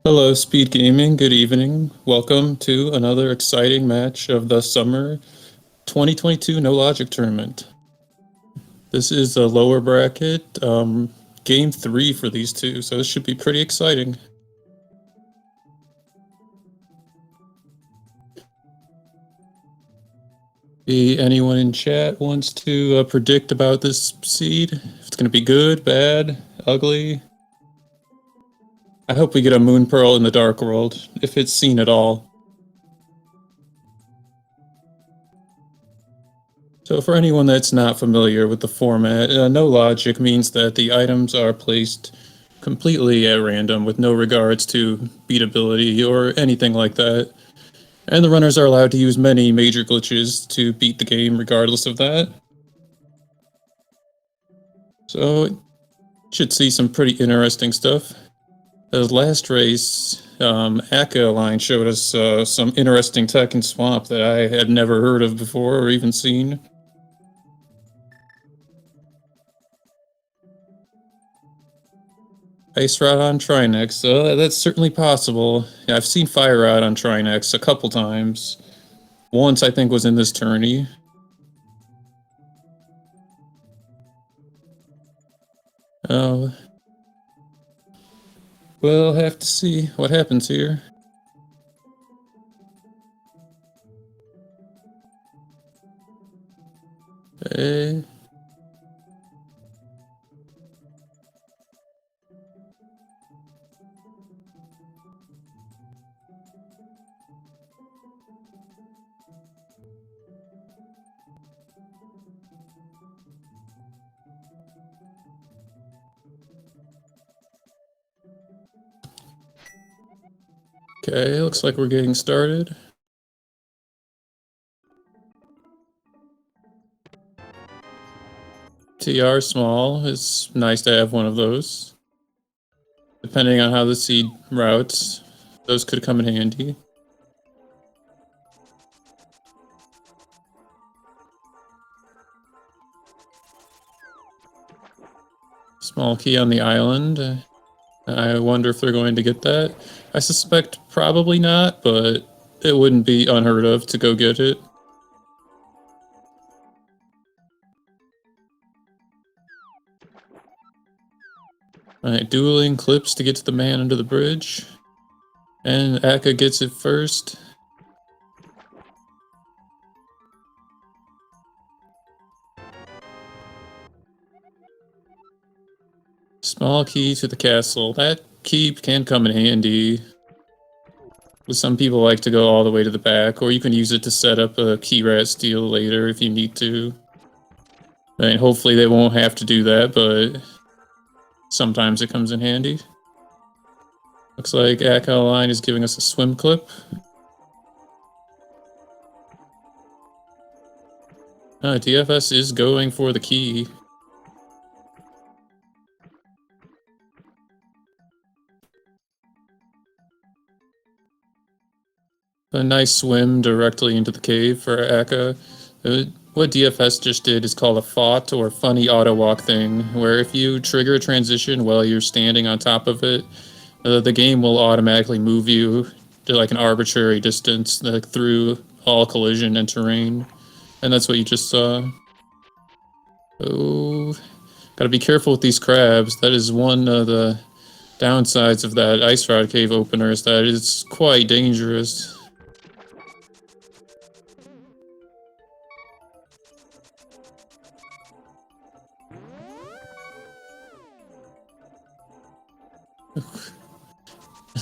Hello, Speed Gaming. Good evening. Welcome to another exciting match of the summer 2022 No Logic tournament. This is a lower bracket, game 3 for these two, so this should be pretty exciting. Anyone in chat wants to predict about this seed? If it's going to be good, bad, ugly? I hope we get a Moon Pearl in the Dark World, if it's seen at all. So for anyone that's not familiar with the format, no logic means that the items are placed completely at random with no regards to beatability or anything like that. And the runners are allowed to use many major glitches to beat the game regardless of that. So should see some pretty interesting stuff. The last race, Akaelyne showed us some interesting tech in Swamp that I had never heard of before or even seen. Ice Rod on Trinex, that's certainly possible. Yeah, I've seen Fire Rod on Trinex a couple times. Once, I think, was in this tourney. Oh. We'll have to see what happens here. Okay. Okay, looks like we're getting started. TR small, it's nice to have one of those. Depending on how the seed routes, those could come in handy. Small key on the island. I wonder if they're going to get that. I suspect probably not, but it wouldn't be unheard of to go get it. Alright, dueling clips to get to the man under the bridge. And Akka gets it first. Small key to the castle. That key can come in handy. But some people like to go all the way to the back, or you can use it to set up a key rat steal later if you need to. And hopefully they won't have to do that, but sometimes it comes in handy. Looks like Akaelyne is giving us a swim clip. DFS is going for the key. A nice swim directly into the cave for Akka. What DFS just did is called a FOT, or funny auto walk thing, where if you trigger a transition while you're standing on top of it, the game will automatically move you to like an arbitrary distance through all collision and terrain. And that's what you just saw. Oh, gotta be careful with these crabs. That is one of the downsides of that Ice Rod Cave opener, is that it's quite dangerous.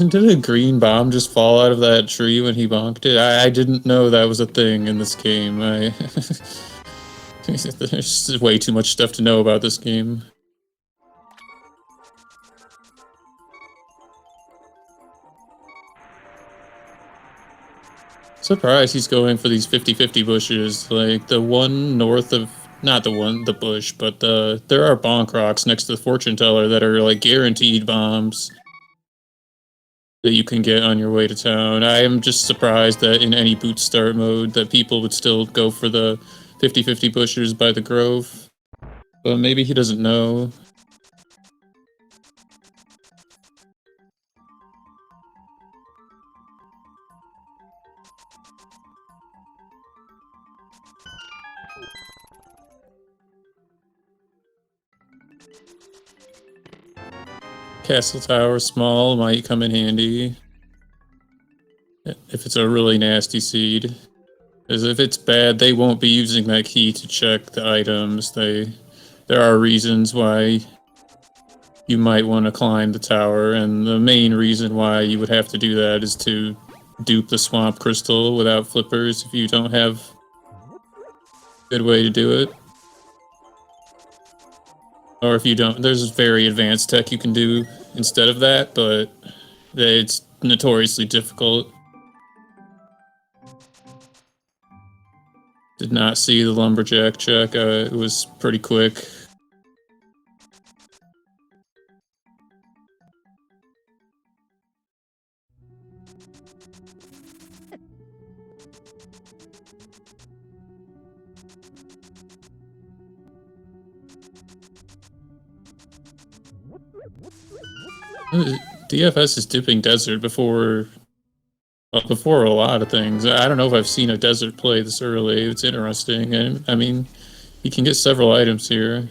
Did a green bomb just fall out of that tree when he bonked it? I didn't know that was a thing in this game. There's way too much stuff to know about this game. Surprised he's going for these 50-50 bushes, like the one north of, not the bush, but there are bonk rocks next to the fortune teller that are like guaranteed bombs that you can get on your way to town. I am just surprised that in any boot start mode that people would still go for the 50-50 bushes by the Grove. But maybe he doesn't know. Castle Tower small might come in handy if it's a really nasty seed. Because if it's bad, they won't be using that key to check the items. There are reasons why you might want to climb the tower, and the main reason why you would have to do that is to dupe the swamp crystal without flippers if you don't have a good way to do it. Or if you don't, there's very advanced tech you can do instead of that, but it's notoriously difficult. Did not see the lumberjack check. It was pretty quick. DFS is dipping desert before a lot of things. I don't know if I've seen a desert play this early. It's interesting, and I mean, you can get several items here.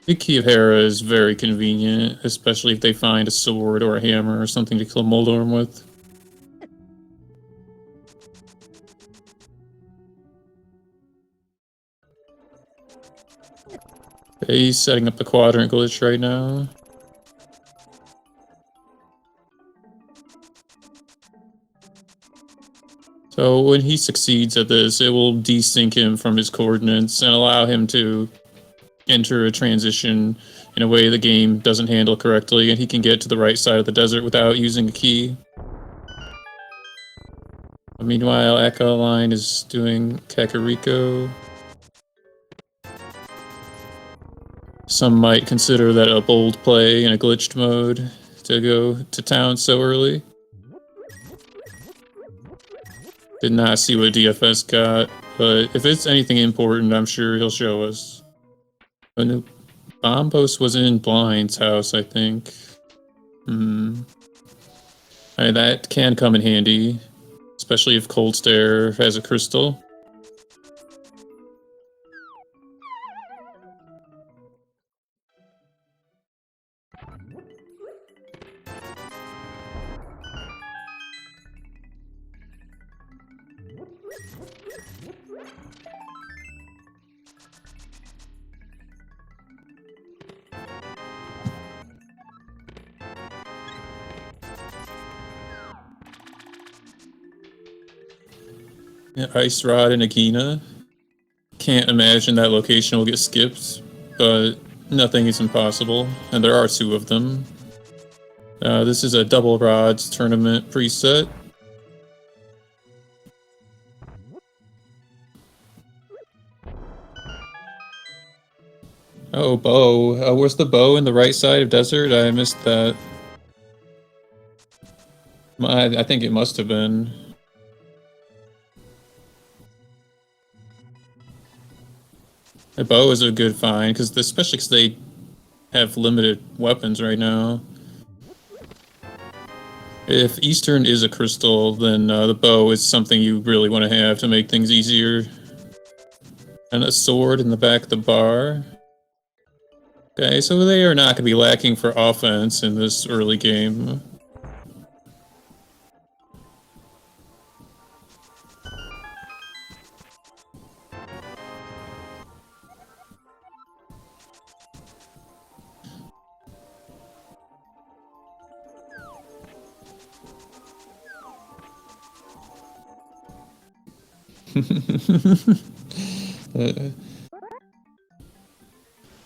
Big Key of Hera is very convenient, especially if they find a sword or a hammer or something to kill Moldorm with. Okay, he's setting up the quadrant glitch right now. So when he succeeds at this, it will desync him from his coordinates and allow him to enter a transition in a way the game doesn't handle correctly, and he can get to the right side of the desert without using a key. Meanwhile, Akaelyne is doing Kakariko. Some might consider that a bold play in a glitched mode to go to town so early. Did not see what DFS got, but if it's anything important, I'm sure he'll show us. Bombos was in Blind's house, I think. That can come in handy, especially if Cold Stare has a crystal. Ice Rod and Agina. Can't imagine that location will get skipped, but nothing is impossible, and there are two of them. This is a double rods tournament preset. Oh, bow. Where's the bow in the right side of desert? I missed that. I think it must have been. A bow is a good find, especially because they have limited weapons right now. If Eastern is a crystal, then the bow is something you really want to have to make things easier. And a sword in the back of the bar. Okay, so they are not going to be lacking for offense in this early game.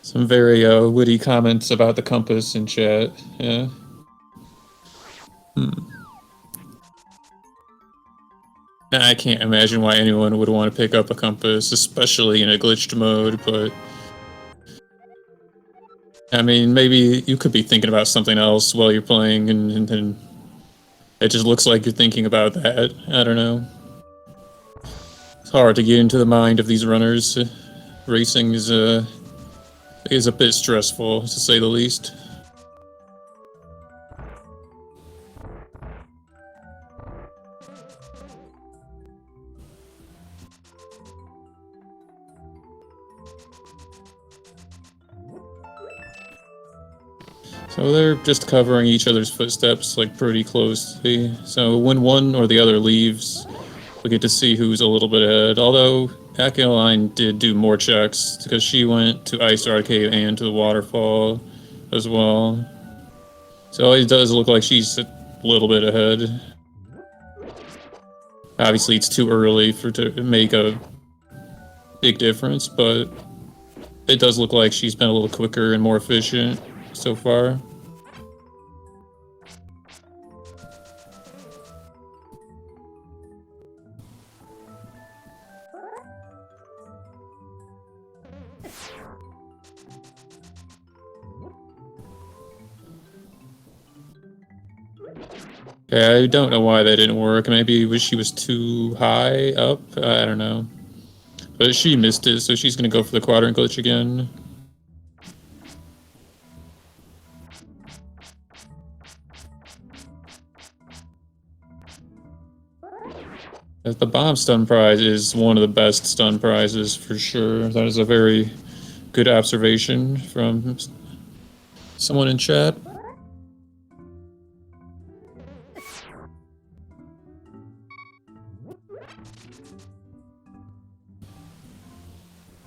Some very witty comments about the compass in chat. Yeah. I can't imagine why anyone would want to pick up a compass, especially in a glitched mode, but I mean, maybe you could be thinking about something else while you're playing, and it just looks like you're thinking about that. I don't know. It's hard to get into the mind of these runners. Racing is a bit stressful, to say the least. So they're just covering each other's footsteps like pretty closely. So when one or the other leaves, we get to see who's a little bit ahead. Although Akaelyne did do more checks because she went to Ice Arcade and to the waterfall as well. So it does look like she's a little bit ahead. Obviously, it's too early to make a big difference, but it does look like she's been a little quicker and more efficient so far. Yeah, I don't know why that didn't work. Maybe she was too high up? I don't know. But she missed it, so she's gonna go for the quadrant glitch again. The bomb stun prize is one of the best stun prizes for sure. That is a very good observation from someone in chat.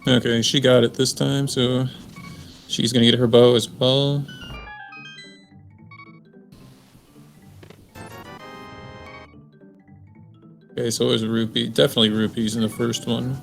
Okay, she got it this time, so she's gonna get her bow as well. Okay, so it was rupee. Definitely rupees in the first one.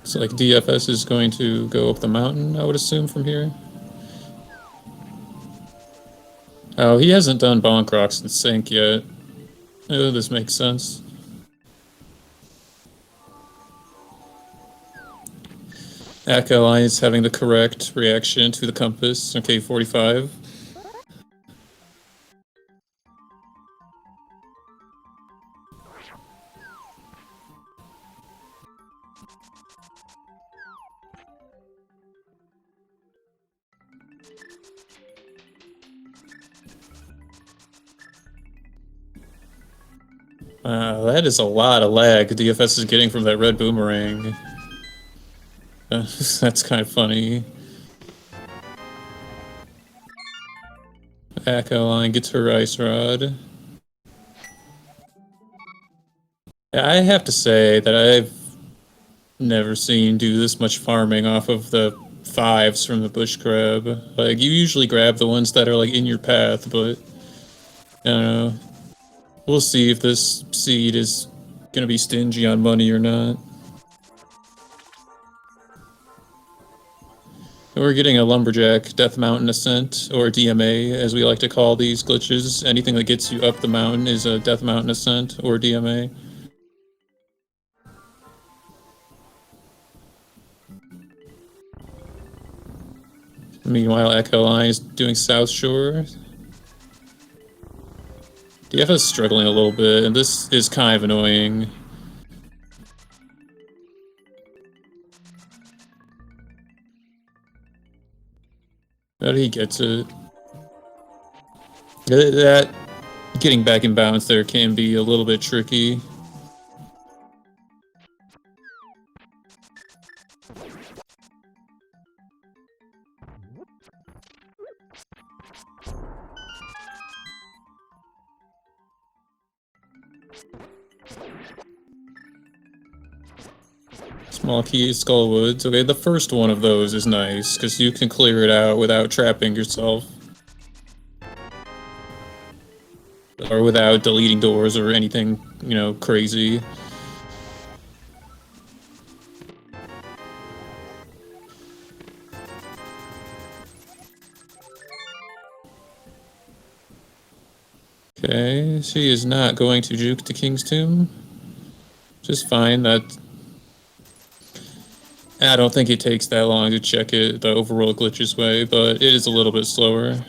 It's like DFS is going to go up the mountain, I would assume, from here. Oh, he hasn't done Bonk Rocks in sync yet. Oh, this makes sense. Akaelyne is having the correct reaction to the compass. Okay, 45. That is a lot of lag DFS is getting from that red boomerang. That's kind of funny. Akaelyne gets her ice rod. I have to say that I've never seen do this much farming off of the 5s from the bush crab. Like, you usually grab the ones that are like in your path, but I don't know. We'll see if this seed is gonna be stingy on money or not. We're getting a Lumberjack Death Mountain Ascent, or DMA, as we like to call these glitches. Anything that gets you up the mountain is a Death Mountain Ascent, or DMA. Meanwhile, Akaelyne is doing South Shore. DF is struggling a little bit, and this is kind of annoying. But he gets it. That getting back in bounds there can be a little bit tricky. Small Key Skullwoods. Okay, the first one of those is nice, because you can clear it out without trapping yourself. Or without deleting doors or anything, you know, crazy. Okay, she is not going to juke to King's Tomb. Just fine, that... I don't think it takes that long to check it the overworld glitches way, but it is a little bit slower.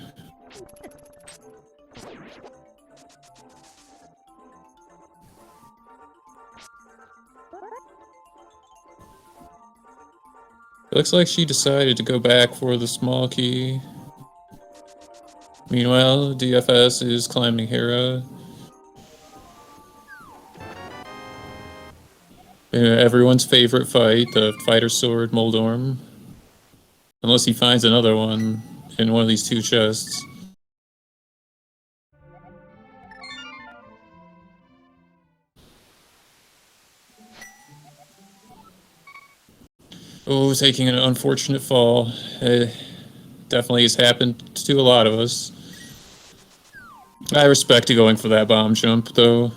Looks like she decided to go back for the small key. Meanwhile, DFS is climbing Hera. Everyone's favorite fight, the fighter sword Moldorm. Unless he finds another one in one of these two chests. Oh, taking an unfortunate fall. Definitely has happened to a lot of us. I respect you going for that bomb jump, though.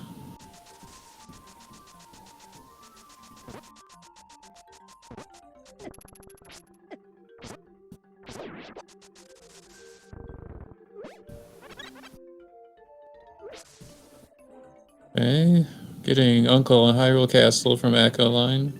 Okay, getting Uncle and Hyrule Castle from Akaelyne.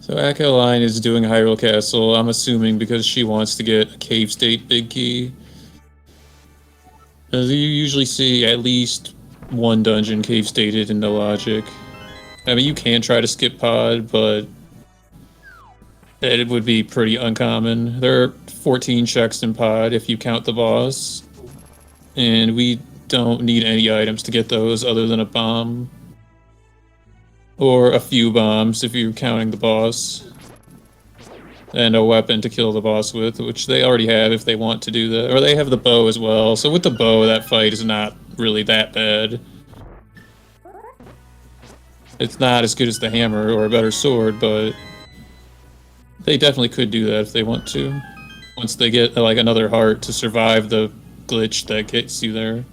So Akaelyne is doing Hyrule Castle, I'm assuming because she wants to get a Cave State big key. As you usually see at least one dungeon cave stated in No Logic. I mean, you can try to skip pod, but it would be pretty uncommon. There are 14 checks in pod if you count the boss, and we don't need any items to get those other than a bomb. Or a few bombs if you're counting the boss. And a weapon to kill the boss with, which they already have if they want to do that. Or they have the bow as well, so with the bow that fight is not really that bad. It's not as good as the hammer or a better sword, but they definitely could do that if they want to. Once they get like another heart to survive the glitch that gets you there.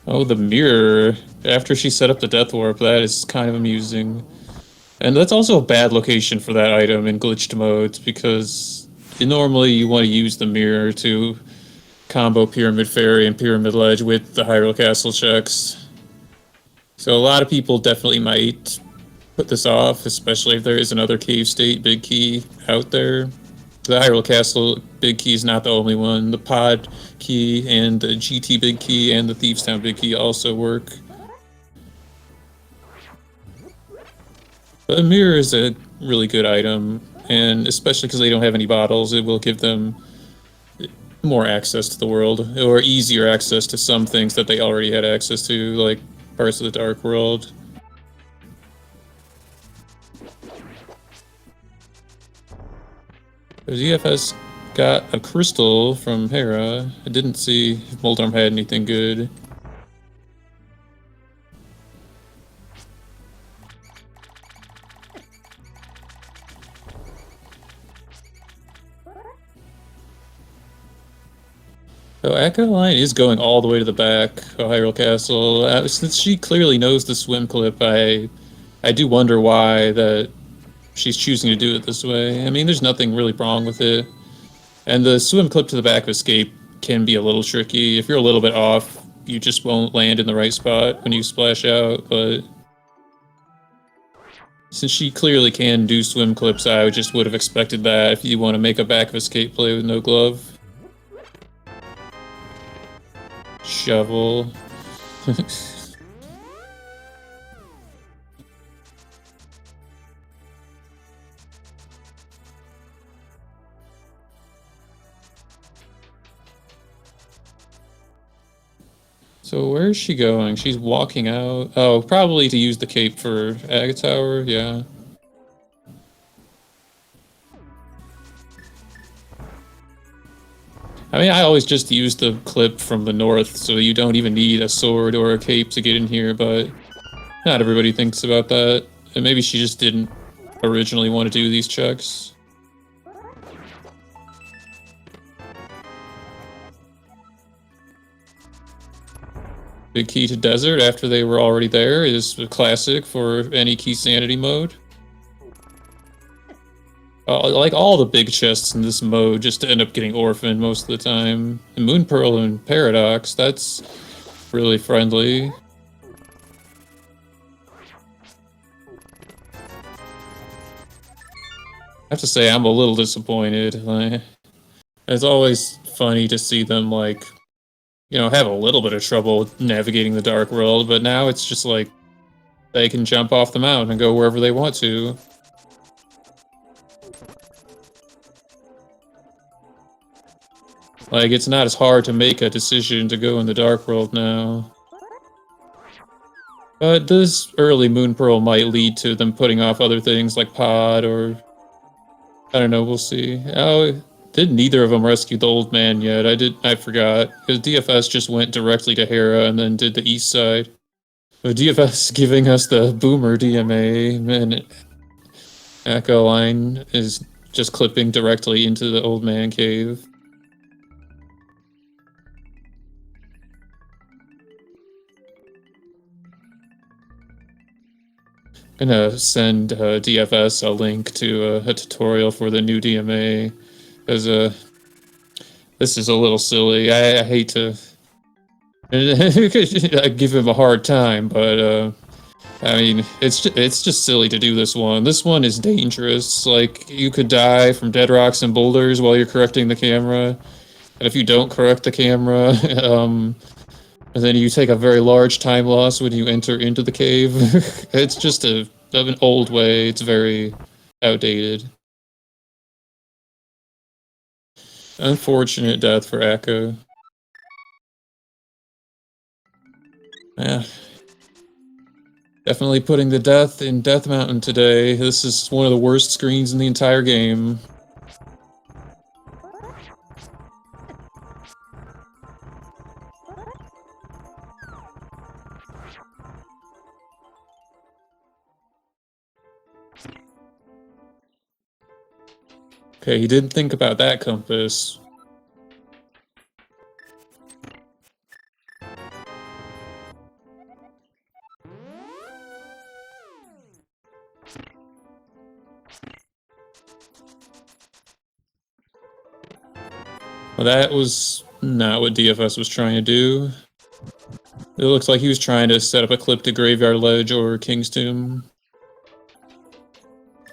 Oh, the mirror. After she set up the death warp, that is kind of amusing. And that's also a bad location for that item in glitched modes, because normally you want to use the mirror to combo Pyramid Fairy and Pyramid Ledge with the Hyrule Castle checks. So a lot of people definitely might put this off, especially if there is another Cave State big key out there. The Hyrule Castle big key is not the only one. The Pod key and the GT big key and the Thieves Town big key also work. But a mirror is a really good item, and especially because they don't have any bottles, it will give them more access to the world, or easier access to some things that they already had access to, like parts of the Dark World. ZFS got a crystal from Hera. I didn't see if Moldorm had anything good. So Akaelyne is going all the way to the back of Hyrule Castle. Since she clearly knows the swim clip, I do wonder why that she's choosing to do it this way. I mean, there's nothing really wrong with it. And the swim clip to the back of Escape can be a little tricky. If you're a little bit off, you just won't land in the right spot when you splash out, but since she clearly can do swim clips, I just would have expected that if you want to make a back of Escape play with no glove. Shovel. So where is she going? She's walking out. Oh, probably to use the cape for Aga Tower, yeah. I mean, I always just use the clip from the north, so you don't even need a sword or a cape to get in here, but not everybody thinks about that. And maybe she just didn't originally want to do these checks. Big key to desert after they were already there is a classic for any key sanity mode. Like all the big chests in this mode just end up getting orphaned most of the time. And Moon Pearl and Paradox, that's really friendly. I have to say, I'm a little disappointed. Like, it's always funny to see them, like, you know, have a little bit of trouble navigating the Dark World, but now it's just like they can jump off the mountain and go wherever they want to. Like, it's not as hard to make a decision to go in the Dark World now. But this early Moon Pearl might lead to them putting off other things like Pod or... I don't know, we'll see. Oh, did neither of them rescue the old man yet? I forgot. Because DFS just went directly to Hera and then did the east side. But DFS giving us the Boomer DMA, and Akaelyne is just clipping directly into the old man cave. Gonna send DFS a link to a tutorial for the new DMA, because this is a little silly. I hate to give him a hard time, but I mean, it's just silly to do this one. This one is dangerous. Like, you could die from dead rocks and boulders while you're correcting the camera, and if you don't correct the camera, and then you take a very large time loss when you enter into the cave. It's just an old way. It's very outdated. Unfortunate death for Echo. Yeah. Definitely putting the death in Death Mountain today. This is one of the worst screens in the entire game. Okay, he didn't think about that compass. Well, that was not what DFS was trying to do. It looks like he was trying to set up a clip to Graveyard Ledge or King's Tomb.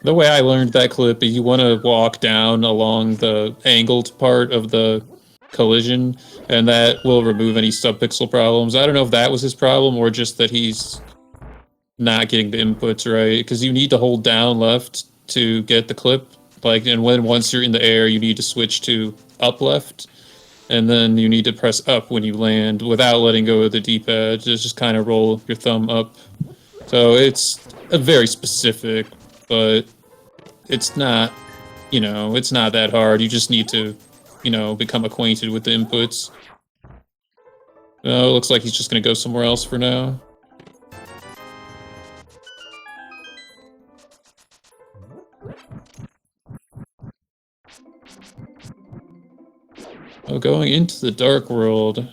The way I learned that clip, you want to walk down along the angled part of the collision, and that will remove any subpixel problems. I don't know if that was his problem or just that he's not getting the inputs right, because you need to hold down left to get the clip. Like, and once you're in the air, you need to switch to up left, and then you need to press up when you land without letting go of the D-pad. Just kind of roll your thumb up. So it's a very specific, but it's not, you know, it's not that hard. You just need to, you know, become acquainted with the inputs. Oh, it looks like he's just going to go somewhere else for now. Oh, going into the Dark World.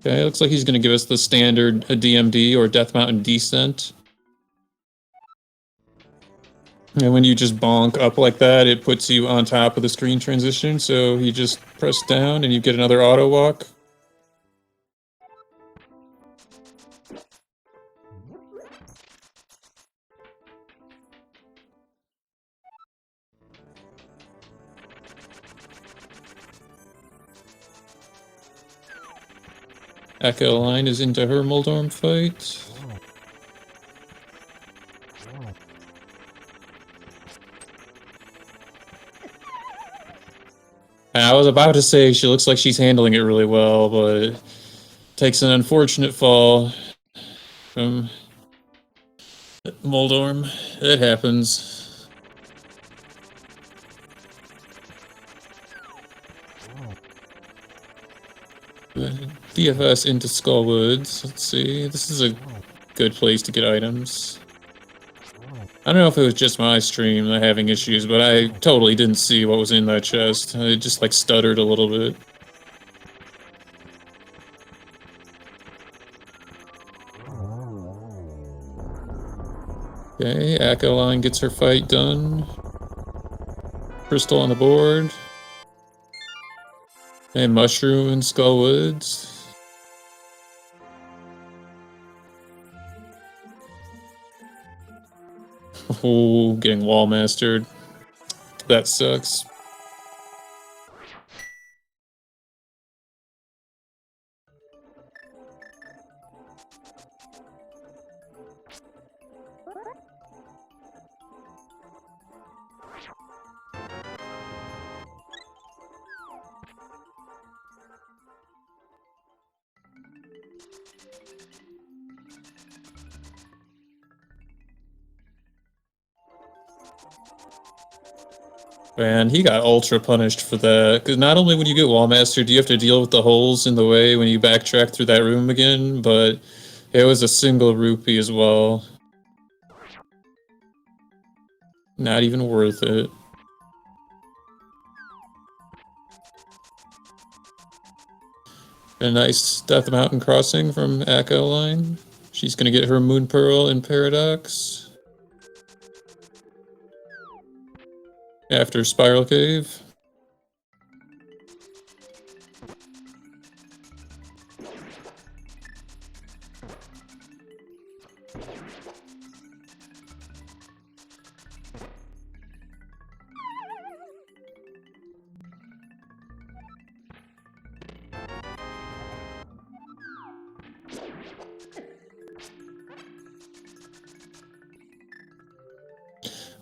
Okay, looks like he's going to give us the standard DMD or Death Mountain Descent. And when you just bonk up like that, it puts you on top of the screen transition, so you just press down and you get another auto walk. Akaelyne is into her Moldorm fight. I was about to say she looks like she's handling it really well, but takes an unfortunate fall from Moldorm. It happens. DFS into Skullwoods. Let's see. This is a good place to get items. I don't know if it was just my stream that having issues, but I totally didn't see what was in that chest. It just like stuttered a little bit. Okay, Akaelyne gets her fight done. Crystal on the board. And Mushroom and Skullwoods. Oh, getting wall mastered. That sucks. Man, he got ultra punished for that. Because not only when you get wall mastered, do you have to deal with the holes in the way when you backtrack through that room again, but it was a single rupee as well. Not even worth it. A nice Death Mountain crossing from Akaelyne. She's gonna get her Moon Pearl in Paradox. After Spiral Cave.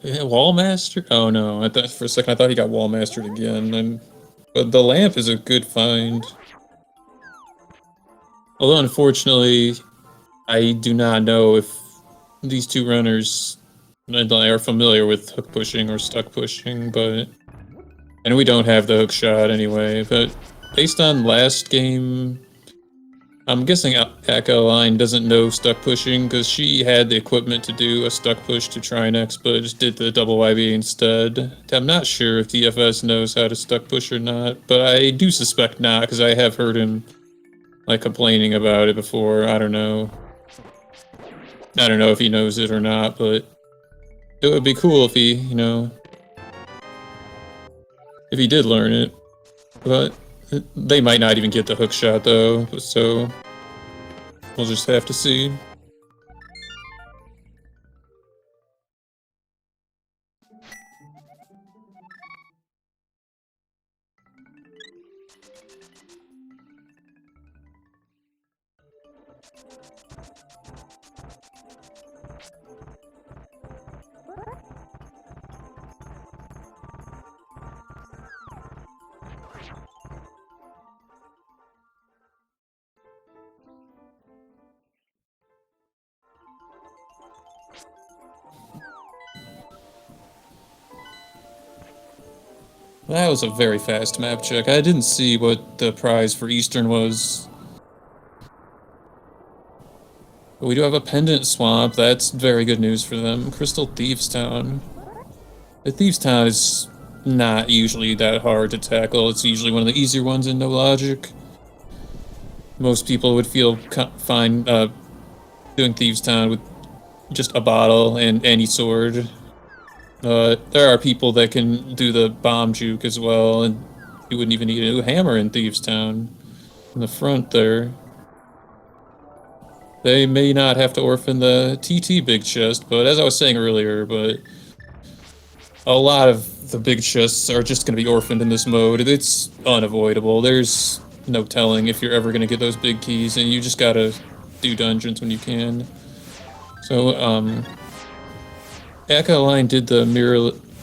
Yeah, wall master? Oh no! I thought for a second I thought he got wall mastered again. But the lamp is a good find. Although unfortunately, I do not know if these two runners are familiar with hook pushing or stuck pushing, but and we don't have the hook shot anyway. But based on last game, I'm guessing Akaelyne doesn't know stuck pushing because she had the equipment to do a stuck push to Trinex, but just did the double YB instead. I'm not sure if DFS knows how to stuck push or not, but I do suspect not because I have heard him like complaining about it before. I don't know. I don't know if he knows it or not, but it would be cool if he, if he did learn it. But they might not even get the hook shot though, so we'll just have to see. That was a very fast map check. I didn't see what the prize for Eastern was. But we do have a Pendant Swamp. That's very good news for them. Crystal Thieves Town. The Thieves Town is not usually that hard to tackle. It's usually one of the easier ones in No Logic. Most people would feel fine doing Thieves Town with just a bottle and any sword. There are people that can do the bomb juke as well, and you wouldn't even need a hammer in Thieves Town. In the front there. They may not have to orphan the TT big chest, but as I was saying earlier, but a lot of the big chests are just going to be orphaned in this mode. It's unavoidable. There's no telling if you're ever going to get those big keys, and you just gotta do dungeons when you can. So, Akaelyne did the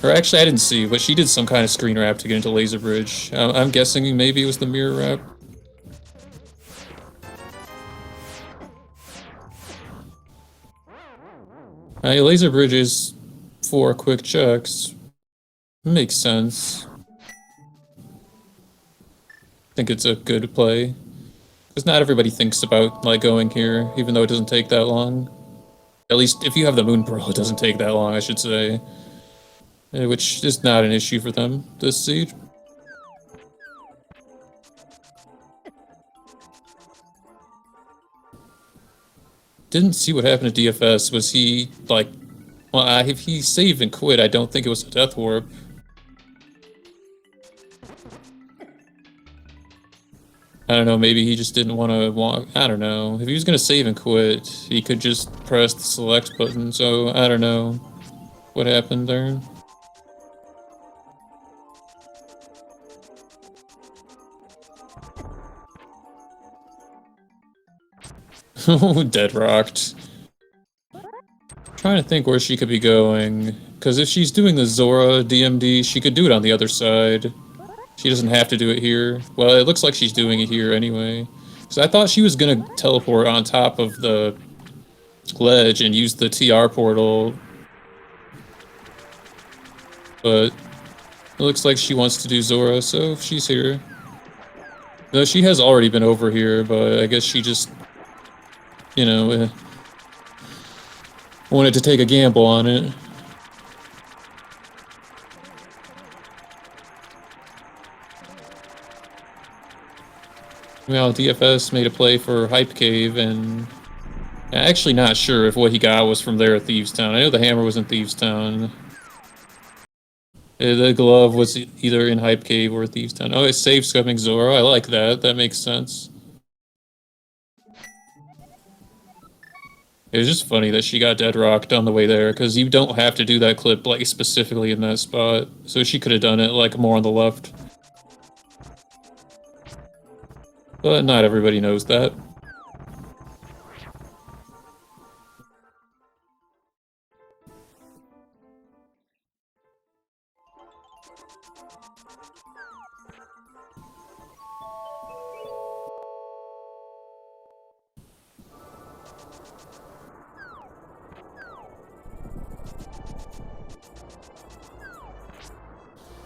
Or actually, I didn't see, but she did some kind of screen wrap to get into Laser Bridge. I'm guessing maybe it was the mirror wrap. Laser Bridge is 4 quick checks. Makes sense. I think it's a good play. Because not everybody thinks about, like, going here, even though it doesn't take that long. At least, if you have the Moon Pearl, it doesn't take that long, I should say. Which is not an issue for them, this siege. Didn't see what happened to DFS. Was he, like... Well, if he saved and quit, I don't think it was a Death Warp. I don't know, maybe he just didn't want to walk. I don't know. If he was going to save and quit, he could just press the select button, so I don't know what happened there. Dead rocked. Trying to think where she could be going, because if she's doing the Zora DMD, she could do it on the other side. She doesn't have to do it here. Well, it looks like she's doing it here anyway. So I thought she was gonna teleport on top of the ledge and use the TR portal. But it looks like she wants to do Zora, so she's here. No, she has already been over here, but I guess she just, you know, wanted to take a gamble on it. Well, DFS made a play for Hype Cave, and I'm actually not sure if what he got was from there at Thieves Town. I know the hammer was in Thieves Town. The glove was either in Hype Cave or Thieves Town. Oh, it's safe scumming Zoro. I like that. That makes sense. It was just funny that she got dead rocked on the way there, because you don't have to do that clip, like, specifically in that spot. So she could have done it, like, more on the left. But not everybody knows that.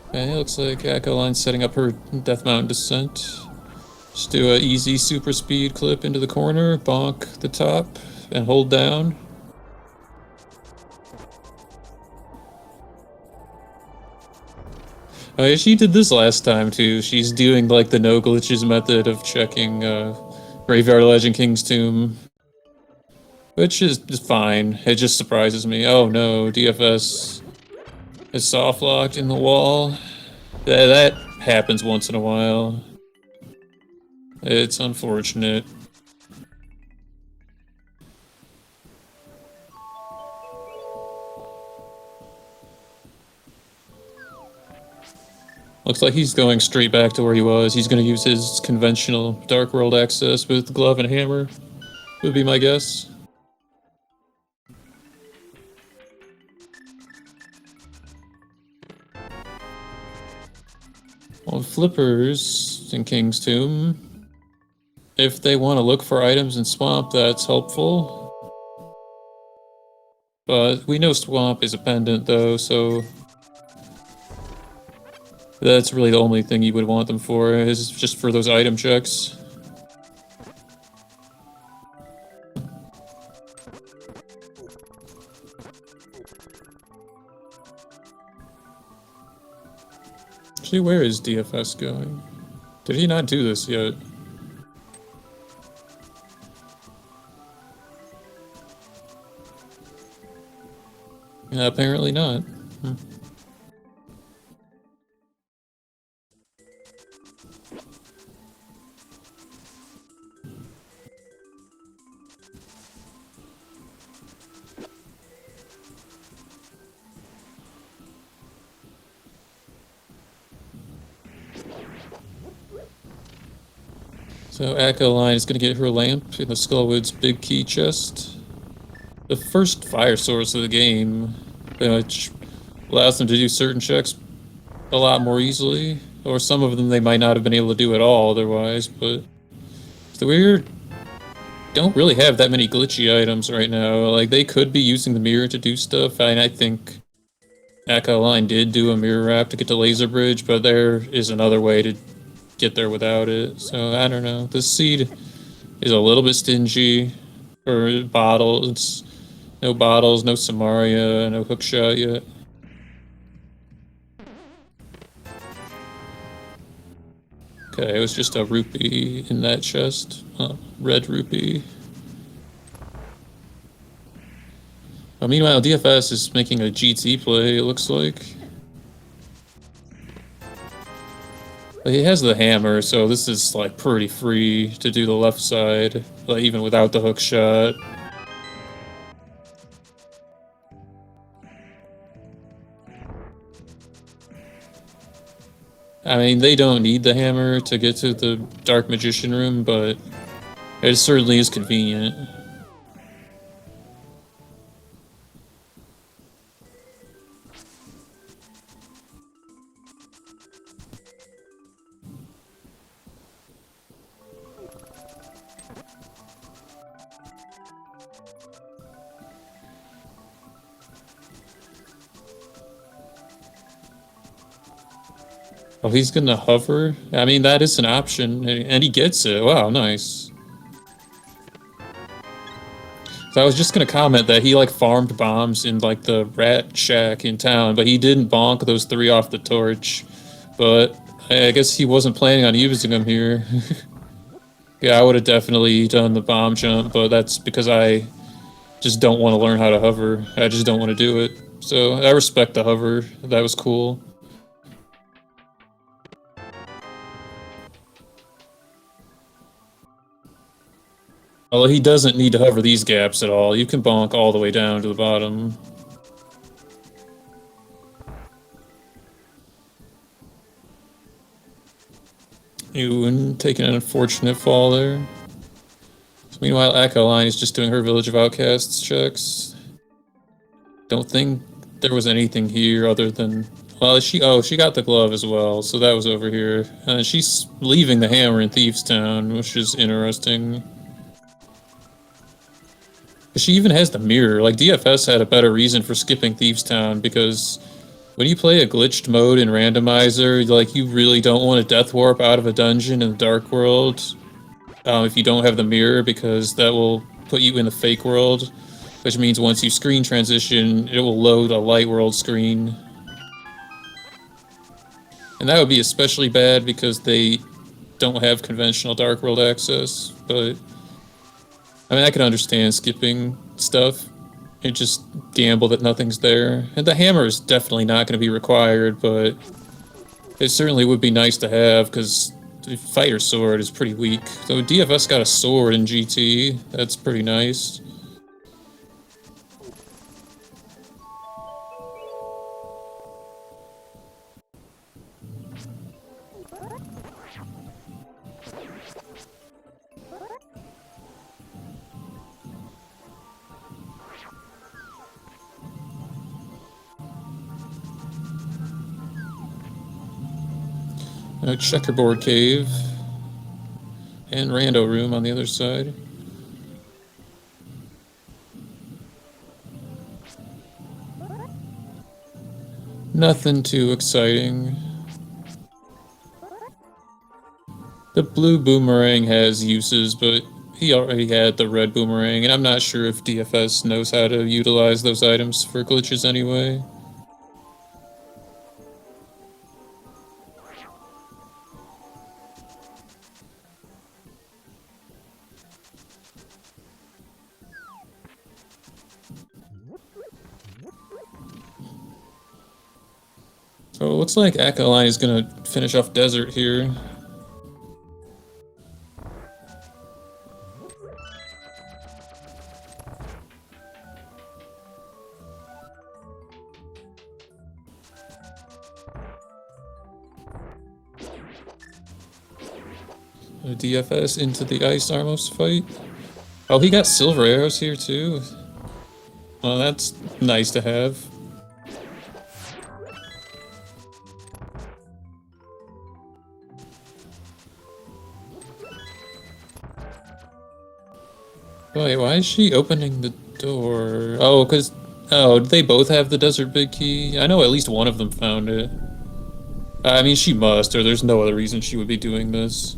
Okay, looks like Akaelyne's setting up her Death Mountain descent. Just do an easy super speed clip into the corner, bonk the top, and hold down. Oh yeah, she did this last time too. She's doing like the no glitches method of checking Graveyard Legend King's Tomb. Which is fine. It just surprises me. Oh no, DFS is soft locked in the wall. That happens once in a while. It's unfortunate. Looks like he's going straight back to where he was. He's going to use his conventional Dark World access with glove and hammer, would be my guess. Well, flippers in King's Tomb. If they want to look for items in Swamp, that's helpful. But we know Swamp is a pendant though, so that's really the only thing you would want them for, is just for those item checks. Actually, where is DFS going? Did he not do this yet? Yeah, apparently not. So Akaelyne is going to get her lamp in the Skullwood's big key chest. The first fire source of the game, which allows them to do certain checks a lot more easily, or some of them they might not have been able to do at all otherwise, but the weird don't really have that many glitchy items right now. Like, they could be using the mirror to do stuff, and I think Akaelyne did do a mirror wrap to get to Laser Bridge, but there is another way to get there without it. So, I don't know. This seed is a little bit stingy for bottles. No bottles, no Samaria, no hookshot yet. Okay, it was just a rupee in that chest. Red rupee. Meanwhile, DFS is making a GT play, it looks like. But he has the hammer, so this is like pretty free to do the left side, like, even without the hook shot. I mean, they don't need the hammer to get to the Dark Magician room, but it certainly is convenient. Oh, he's gonna hover? I mean, that is an option, and he gets it. Wow, nice. So I was just gonna comment that he, like, farmed bombs in, like, the rat shack in town, but he didn't bonk those 3 off the torch. But I guess he wasn't planning on using them here. Yeah, I would have definitely done the bomb jump, but that's because I just don't want to learn how to hover. I just don't want to do it. So I respect the hover. That was cool. Although he doesn't need to hover these gaps at all. You can bonk all the way down to the bottom. Ewan taking an unfortunate fall there. So meanwhile, Akaelyne is just doing her Village of Outcasts checks. Don't think there was anything here other than... Well, she got the glove as well, so that was over here. She's leaving the hammer in Thieves Town, which is interesting. She even has the mirror. Like, DFS had a better reason for skipping Thieves Town, because when you play a glitched mode in Randomizer, like, you really don't want to death warp out of a dungeon in the Dark World if you don't have the mirror, because that will put you in the fake world, which means once you screen transition, it will load a light world screen. And that would be especially bad because they don't have conventional Dark World access, but I mean, I can understand skipping stuff and just gamble that nothing's there. And the hammer is definitely not going to be required, but it certainly would be nice to have, because the fighter sword is pretty weak. So DFS got a sword in GT. That's pretty nice. A checkerboard cave and rando room on the other side. Nothing too exciting. The blue boomerang has uses, but he already had the red boomerang, and I'm not sure if DFS knows how to utilize those items for glitches anyway. So it looks like Akaelyne is gonna finish off Desert here. A DFS into the Ice Armos fight. Oh, he got silver arrows here too. Well, that's nice to have. Wait, why is she opening the door? Oh, because... Oh, they both have the desert big key? I know at least one of them found it. I mean, she must, or there's no other reason she would be doing this.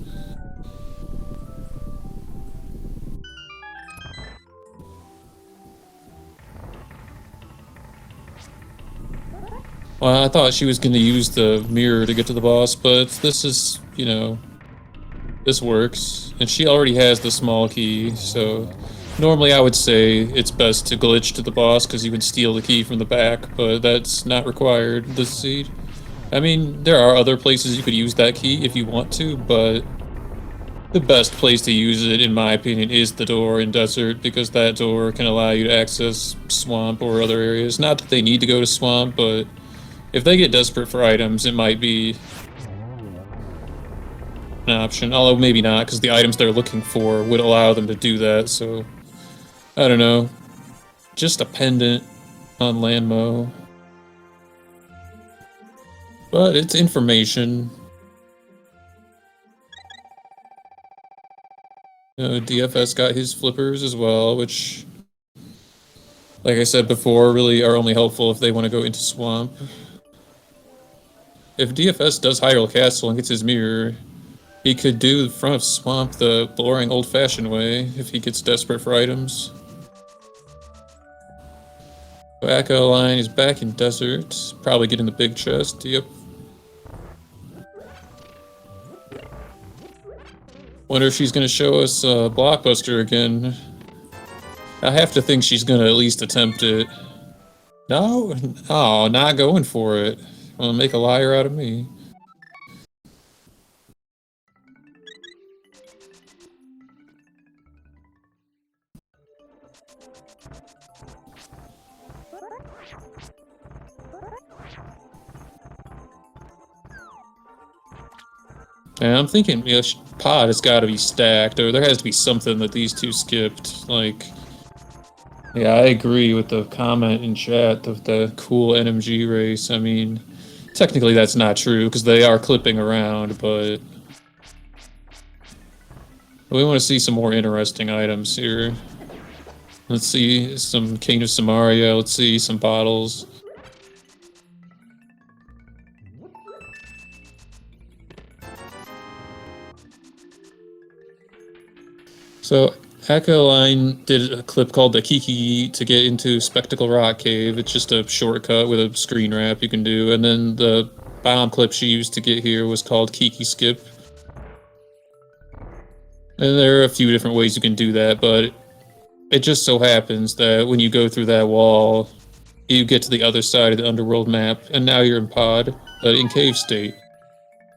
Well, I thought she was going to use the mirror to get to the boss, but this is, you know, this works. And she already has the small key, so normally I would say it's best to glitch to the boss because you can steal the key from the back, but that's not required this seed. I mean, there are other places you could use that key if you want to, but the best place to use it, in my opinion, is the door in Desert, because that door can allow you to access Swamp or other areas. Not that they need to go to Swamp, but if they get desperate for items, it might be an option. Although maybe not, because the items they're looking for would allow them to do that, so... I don't know. Just a pendant on Landmo. But it's information. DFS got his flippers as well, which, like I said before, really are only helpful if they want to go into Swamp. If DFS does Hyrule Castle and gets his mirror, he could do the front of Swamp the boring old-fashioned way if he gets desperate for items. Akaelyne is back in Desert, probably getting the big chest, yep. Wonder if she's gonna show us Blockbuster again. I have to think she's gonna at least attempt it. No? Oh, not going for it. Wanna make a liar out of me. And I'm thinking, you know, pod has got to be stacked, or there has to be something that these two skipped. Like, yeah, I agree with the comment in chat of the cool NMG race. I mean, technically that's not true because they are clipping around, but we want to see some more interesting items here. Let's see some King of Samaria. Let's see some bottles. So, Akaelyne did a clip called the Kiki to get into Spectacle Rock Cave. It's just a shortcut with a screen wrap you can do. And then the bomb clip she used to get here was called Kiki Skip. And there are a few different ways you can do that, but it just so happens that when you go through that wall, you get to the other side of the underworld map, and now you're in pod, but in cave state.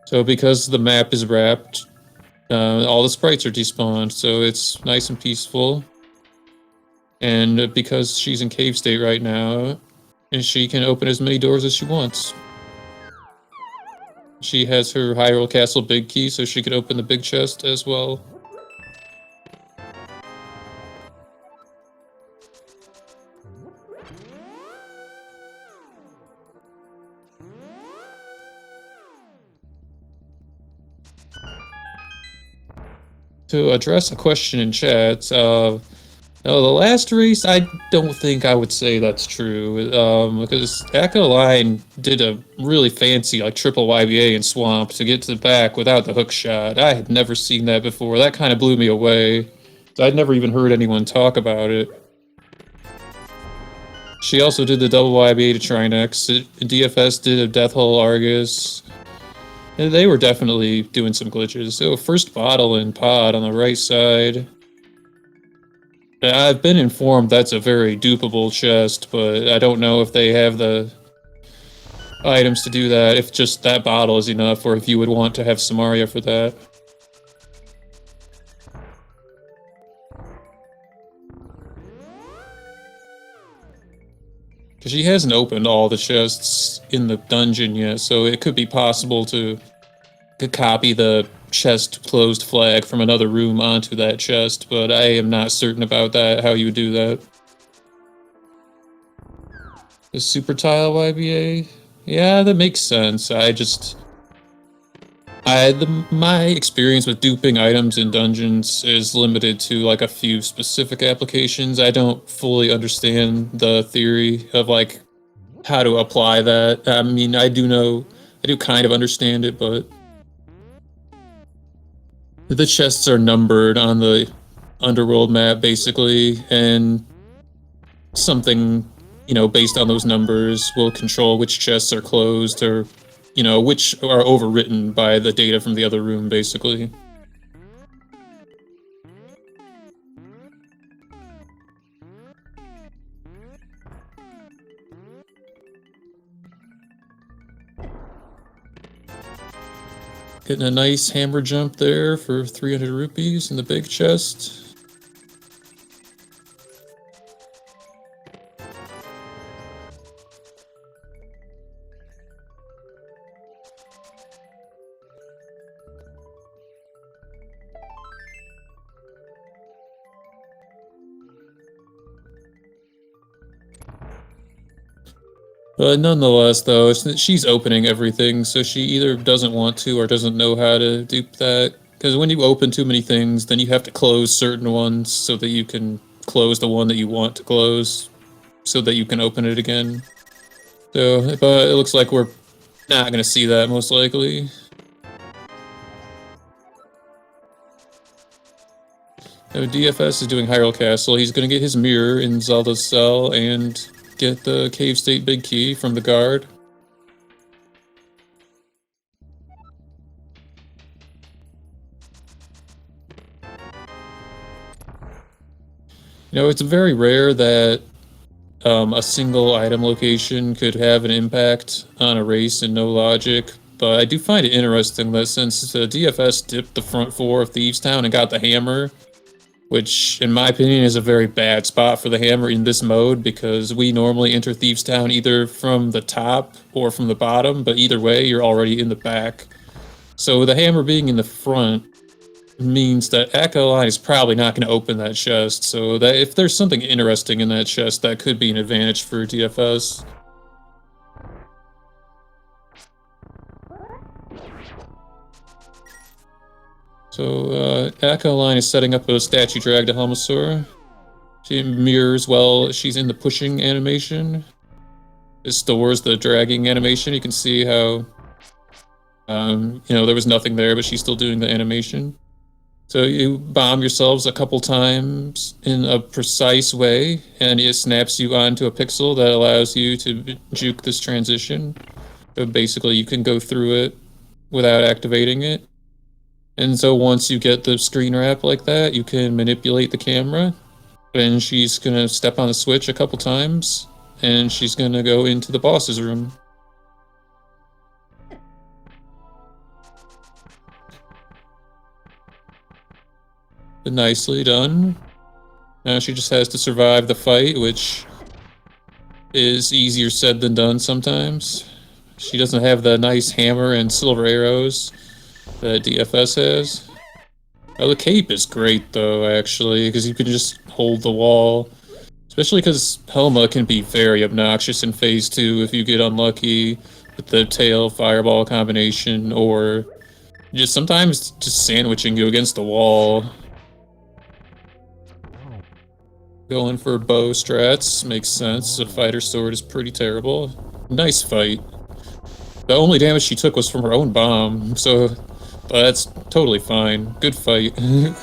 So because the map is wrapped, all the sprites are despawned, so it's nice and peaceful. And because she's in cave state right now, she can open as many doors as she wants. She has her Hyrule Castle big key, so she can open the big chest as well. To address a question in chat, no, the last race, I don't think I would say that's true, because Akaelyne did a really fancy, like, triple YBA in Swamp to get to the back without the hook shot. I had never seen that before. That kind of blew me away. I'd never even heard anyone talk about it. She also did the double YBA to Trinex. DFS did a Death Hole Argus. And they were definitely doing some glitches. So first bottle in pod on the right side. I've been informed that's a very dupable chest, but I don't know if they have the items to do that, if just that bottle is enough, or if you would want to have Samaria for that. Because she hasn't opened all the chests in the dungeon yet, so it could be possible to copy the chest closed flag from another room onto that chest, but I am not certain about that, how you would do that. The super tile YBA? Yeah, that makes sense. I My experience with duping items in dungeons is limited to like a few specific applications. I don't fully understand the theory of like how to apply that. I mean, I do kind of understand it, but the chests are numbered on the underworld map basically, and something, based on those numbers will control which chests are closed or, which are overwritten by the data from the other room, basically. Getting a nice hammer jump there for 300 rupees in the big chest. But nonetheless, though, she's opening everything, so she either doesn't want to or doesn't know how to dupe that. Because when you open too many things, then you have to close certain ones so that you can close the one that you want to close, so that you can open it again. So, but it looks like we're not going to see that, most likely. Now, DFS is doing Hyrule Castle. He's going to get his mirror in Zelda's cell and get the Cave State Big Key from the guard. It's very rare that a single item location could have an impact on a race and no logic, but I do find it interesting that since the DFS dipped the front four of Thieves Town and got the hammer, which in my opinion is a very bad spot for the hammer in this mode, because we normally enter Thieves Town either from the top or from the bottom, but either way you're already in the back. So the hammer being in the front means that Akaelyne is probably not going to open that chest, so that if there's something interesting in that chest, that could be an advantage for DFS. So, Akaelyne is setting up a statue drag to Helmasaur. She mirrors while she's in the pushing animation. It stores the dragging animation. You can see how, there was nothing there, but she's still doing the animation. So you bomb yourselves a couple times in a precise way, and it snaps you onto a pixel that allows you to juke this transition. So basically, you can go through it without activating it. And so once you get the screen wrap like that, you can manipulate the camera. And she's going to step on the switch a couple times, and she's going to go into the boss's room. Nicely done. Now she just has to survive the fight, which is easier said than done sometimes. She doesn't have the nice hammer and silver arrows that DFS has. Oh, the cape is great though, actually, because you can just hold the wall. Especially because Helma can be very obnoxious in Phase 2 if you get unlucky with the tail fireball combination, or just sometimes just sandwiching you against the wall. Going for bow strats makes sense. A fighter sword is pretty terrible. Nice fight. The only damage she took was from her own bomb, so that's totally fine. Good fight. And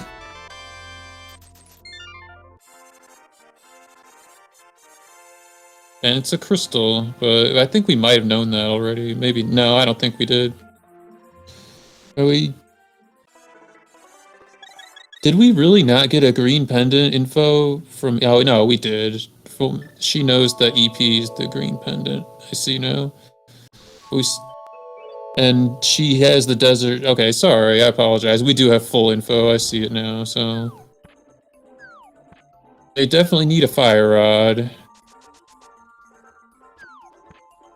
it's a crystal, but I think we might have known that already. Maybe. No, I don't think we did. Did we really not get a green pendant info from... Oh, no, we did. She knows that EP is the green pendant. I see now. And she has the desert... Okay, sorry, I apologize. We do have full info. I see it now, so... They definitely need a fire rod.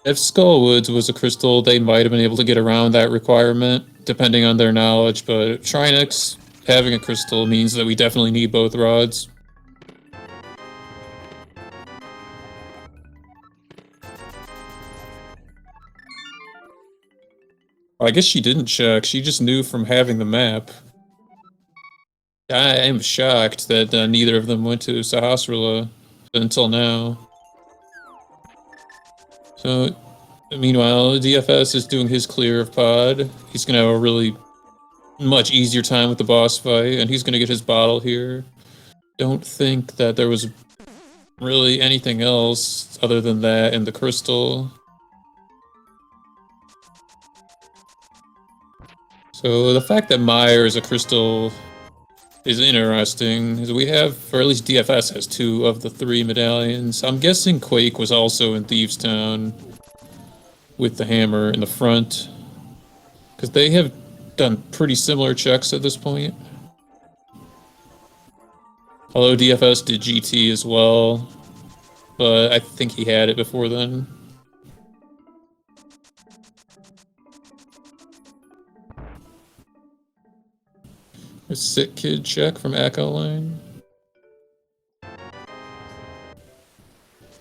If Skullwoods was a crystal, they might have been able to get around that requirement, depending on their knowledge, but Trinex having a crystal means that we definitely need both rods. I guess she didn't check. She just knew from having the map. I am shocked that neither of them went to Sahasrara until now. So, meanwhile, DFS is doing his clear of pod. He's gonna have a really much easier time with the boss fight, and he's gonna get his bottle here. Don't think that there was really anything else other than that and the crystal. So the fact that Meyer is a crystal is interesting, because we have, or at least DFS has 2 of the 3 medallions. I'm guessing Quake was also in Thieves Town with the hammer in the front, because they have done pretty similar checks at this point. Although DFS did GT as well, but I think he had it before then. A sick kid check from Akaelyne.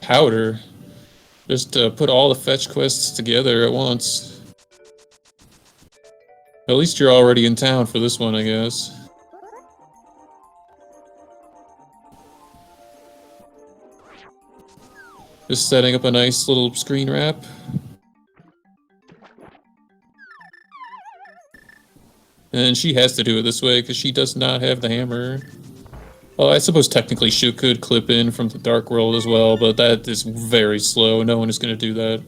Powder. Just put all the fetch quests together at once. At least you're already in town for this one, I guess. Just setting up a nice little screen wrap. And she has to do it this way because she does not have the hammer. Well, I suppose technically she could clip in from the Dark World as well, but that is very slow. No one is going to do that.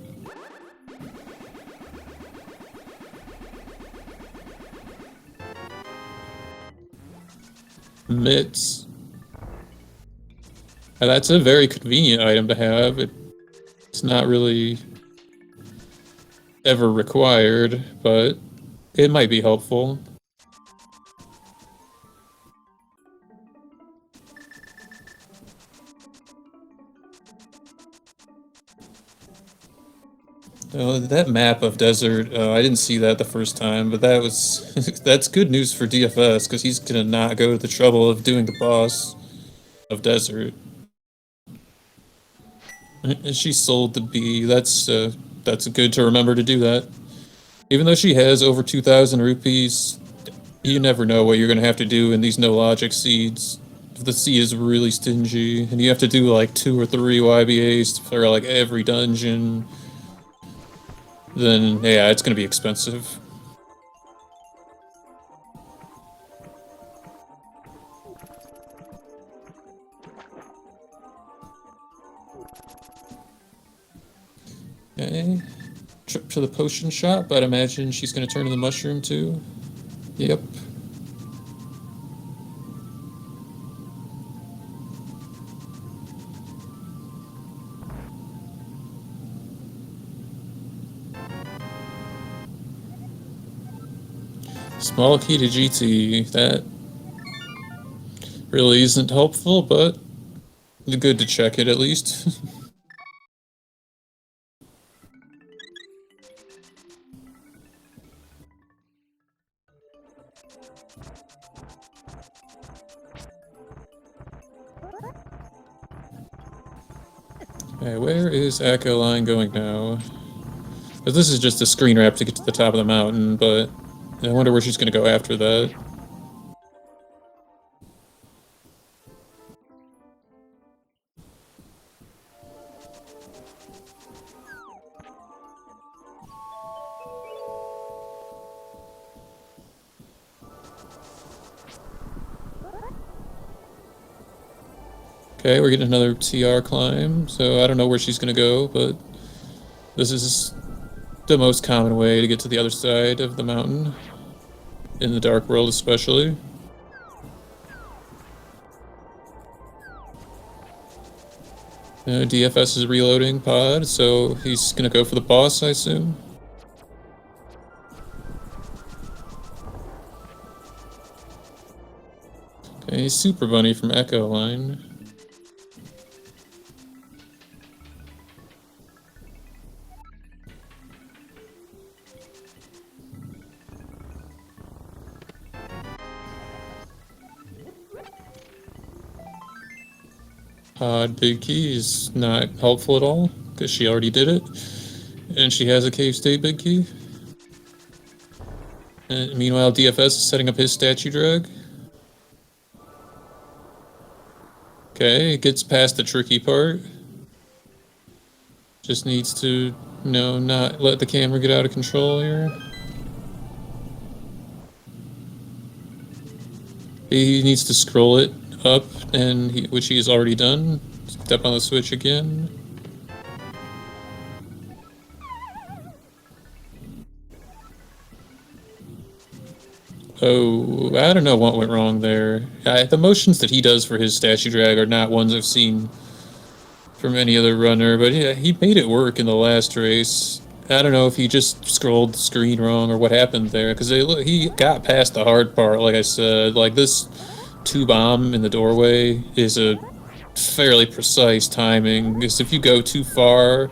Mitts. Now, that's a very convenient item to have. It's not really ever required, but it might be helpful. That map of desert, I didn't see that the first time, but that was that's good news for DFS because he's gonna not go to the trouble of doing the boss of desert. And she sold the bee. That's good to remember to do that. Even though she has over 2,000 rupees, you never know what you're gonna have to do in these no logic seeds. If the sea is really stingy, and you have to do like 2 or 3 YBAs for like every dungeon, then yeah, it's gonna be expensive. Okay. Trip to the potion shop. I'd imagine she's gonna turn to the mushroom too. Yep. Small key to GT. That really isn't helpful, but good to check it at least. Okay, where is Akaelyne going now? This is just a screen wrap to get to the top of the mountain, but I wonder where she's gonna go after that. Okay, we're getting another TR climb, so I don't know where she's gonna go, but this is the most common way to get to the other side of the mountain, in the Dark World especially. DFS is reloading pod, so he's gonna go for the boss, I assume. Okay, Super Bunny from Akaelyne. Big key is not helpful at all, because she already did it, and she has a cave state big key. And meanwhile, DFS is setting up his statue drag. Okay, it gets past the tricky part. Just needs to, not let the camera get out of control here. He needs to scroll it up, which he has already done. Step on the switch again. Oh, I don't know what went wrong there. The motions that he does for his statue drag are not ones I've seen from any other runner, but yeah, he made it work in the last race. I don't know if he just scrolled the screen wrong or what happened there, because he got past the hard part, like I said. Like, this 2-bomb in the doorway is a fairly precise timing, because if you go too far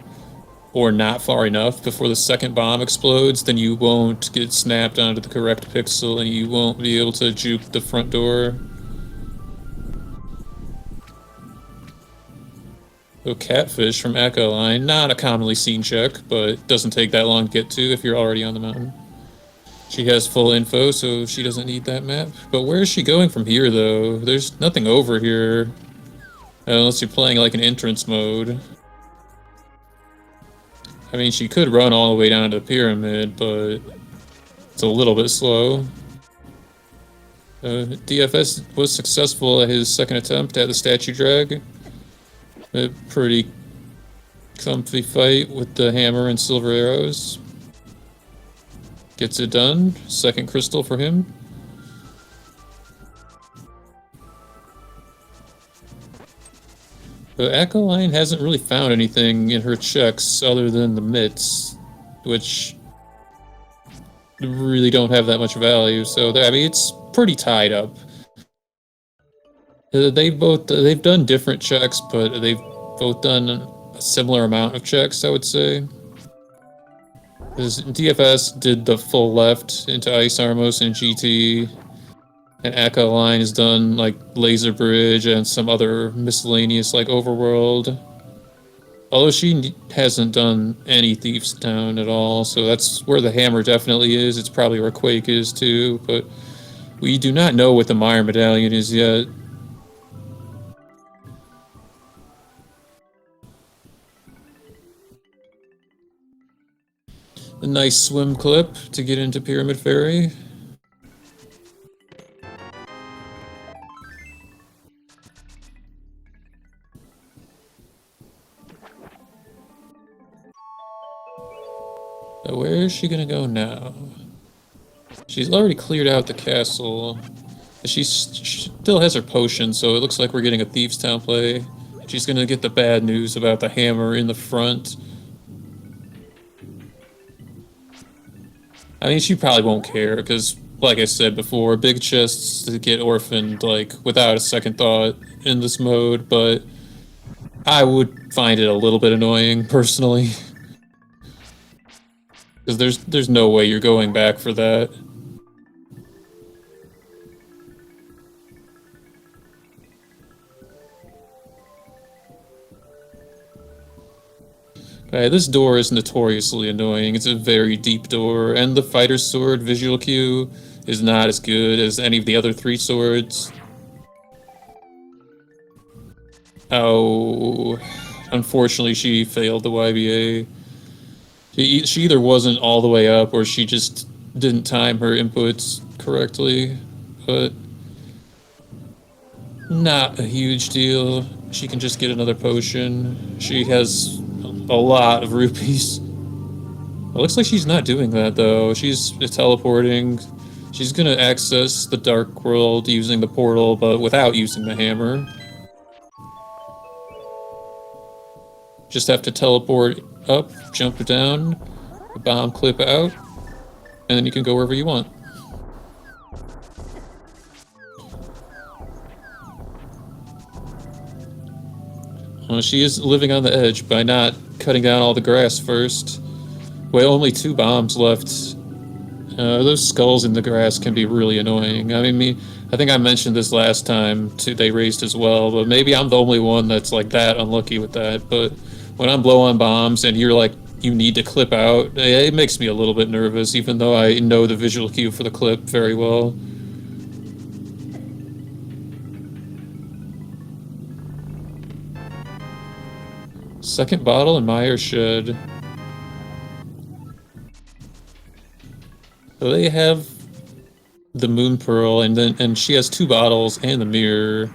or not far enough before the second bomb explodes, then you won't get snapped onto the correct pixel and you won't be able to juke the front door. So catfish from Akaelyne, not a commonly seen check, but doesn't take that long to get to if you're already on the mountain. She has full info, so she doesn't need that map. But where is she going from here, though? There's nothing over here. Unless you're playing like an entrance mode. I mean, she could run all the way down to the pyramid, but it's a little bit slow. DFS was successful at his second attempt at the statue drag. A pretty comfy fight with the hammer and silver arrows. Gets it done. Second crystal for him. But Akaelyne hasn't really found anything in her checks other than the mitts, which really don't have that much value. So, I mean, it's pretty tied up. They've done different checks, but they've both done a similar amount of checks, I would say. Because DFS did the full left into Ice Armos and GT, and Akaelyne has done like Laser Bridge and some other miscellaneous like Overworld. Although she hasn't done any Thieves Town at all, so that's where the hammer definitely is. It's probably where Quake is too, but we do not know what the Mire Medallion is yet. A nice swim clip to get into Pyramid Ferry. So where is she gonna go now? She's already cleared out the castle. She still has her potion, so it looks like we're getting a Thieves Town play. She's gonna get the bad news about the hammer in the front. I mean, she probably won't care, because, like I said before, big chests get orphaned, like, without a second thought in this mode, but I would find it a little bit annoying, personally. Because there's no way you're going back for that. Okay, this door is notoriously annoying. It's a very deep door, and the fighter's sword visual cue is not as good as any of the other 3 swords. Oh, unfortunately she failed the YBA. She either wasn't all the way up, or she just didn't time her inputs correctly, but not a huge deal. She can just get another potion. She has a lot of rupees. It looks like she's not doing that, though. She's teleporting. She's gonna access the Dark World using the portal, but without using the hammer. Just have to teleport up, jump down, the bomb clip out, and then you can go wherever you want. Well, she is living on the edge by not cutting down all the grass first. Well, only 2 bombs left. Those skulls in the grass can be really annoying. I mean, I think I mentioned this last time they raised as well, but maybe I'm the only one that's like that unlucky with that. But when I'm low on bombs and you're like you need to clip out. It makes me a little bit nervous, even though I know the visual cue for the clip very well. Second bottle in Meyer shed. So they have the Moon Pearl, and she has 2 bottles and the mirror.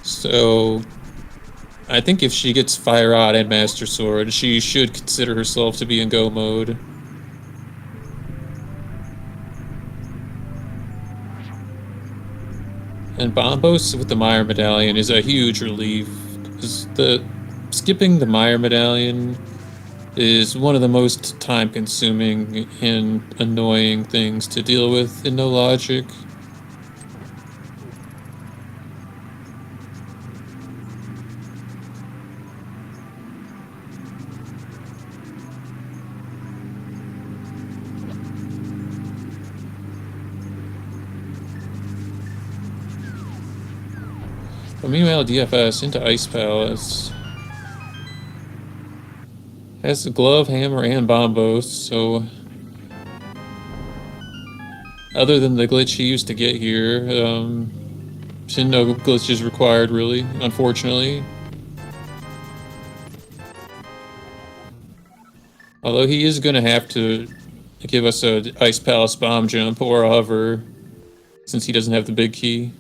So I think if she gets Fire Rod and Master Sword, she should consider herself to be in go mode. And Bombos with the Meyer Medallion is a huge relief. Skipping the Meyer Medallion is one of the most time-consuming and annoying things to deal with in No Logic. But meanwhile, DFS into Ice Palace has the glove, hammer, and bombos, so other than the glitch he used to get here, no glitches required, really, unfortunately. Although he is going to have to give us a Ice Palace bomb jump or a hover, since he doesn't have the big key.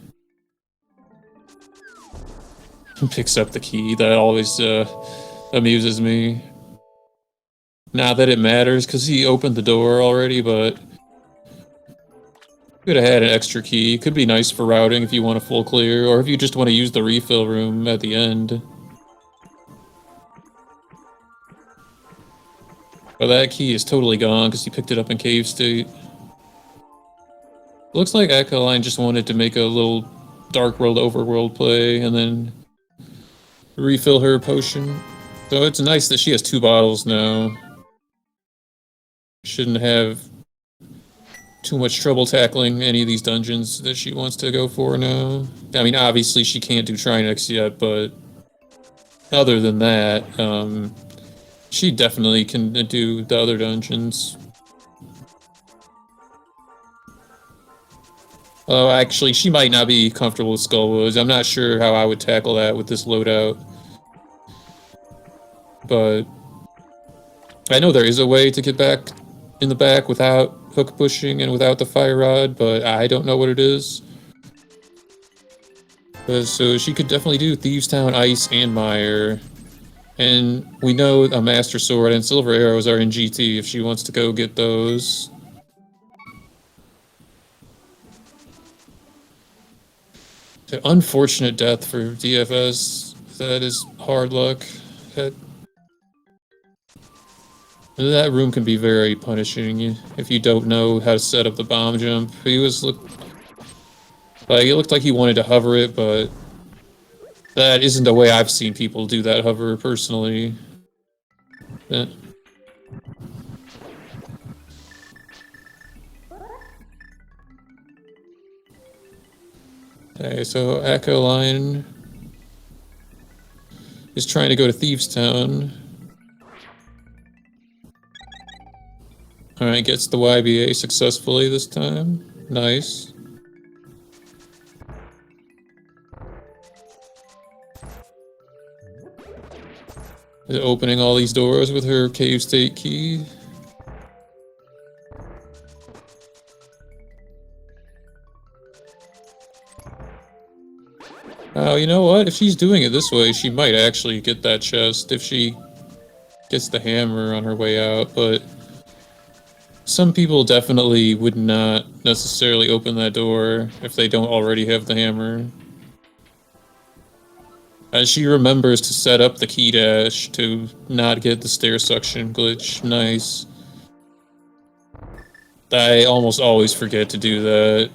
Picks up the key. That always amuses me. Not that it matters, because he opened the door already, but could have had an extra key. Could be nice for routing if you want a full clear, or if you just want to use the refill room at the end. But that key is totally gone, because he picked it up in cave state. Looks like Akaelyne just wanted to make a little Dark World overworld play, and then refill her potion. So it's nice that she has 2 bottles now. Shouldn't have too much trouble tackling any of these dungeons that she wants to go for now. I mean, obviously she can't do Trinex yet, but other than that, she definitely can do the other dungeons. Oh, actually, she might not be comfortable with Skullwoods. I'm not sure how I would tackle that with this loadout. But I know there is a way to get back in the back without hook pushing and without the fire rod, but I don't know what it is. So she could definitely do Thieves Town, Ice, and Meyer. And we know a Master Sword and Silver Arrows are in GT if she wants to go get those. The unfortunate death for DFS. That is hard luck. That room can be very punishing if you don't know how to set up the bomb jump. It looked like he wanted to hover it, but that isn't the way I've seen people do that hover personally. Okay, so Akaelyne is trying to go to Thieves Town. Alright, gets the YBA successfully this time. Nice. Is opening all these doors with her cave state key. Oh, you know what? If she's doing it this way, she might actually get that chest if she gets the hammer on her way out, but some people definitely would not necessarily open that door if they don't already have the hammer. As she remembers to set up the key dash to not get the stair suction glitch. Nice. I almost always forget to do that.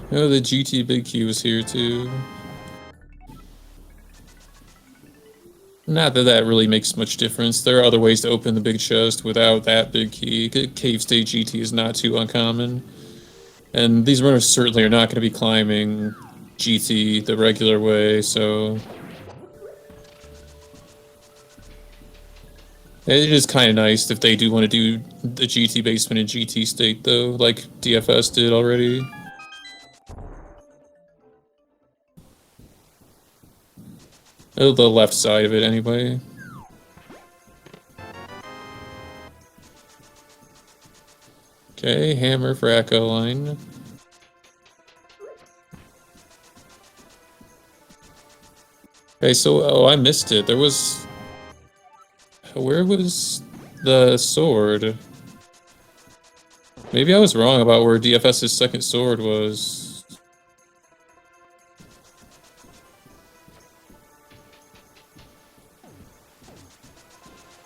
Oh, the GT Big Q is here too. Not that that really makes much difference. There are other ways to open the big chest without that big key. Cave State GT is not too uncommon. And these runners certainly are not going to be climbing GT the regular way, so... It is kind of nice if they do want to do the GT basement in GT State, though, like DFS did already. Oh, the left side of it, anyway. Okay, hammer for Akaelyne. Okay, so, oh, I missed it. There was... Where was the sword? Maybe I was wrong about where DFS's second sword was.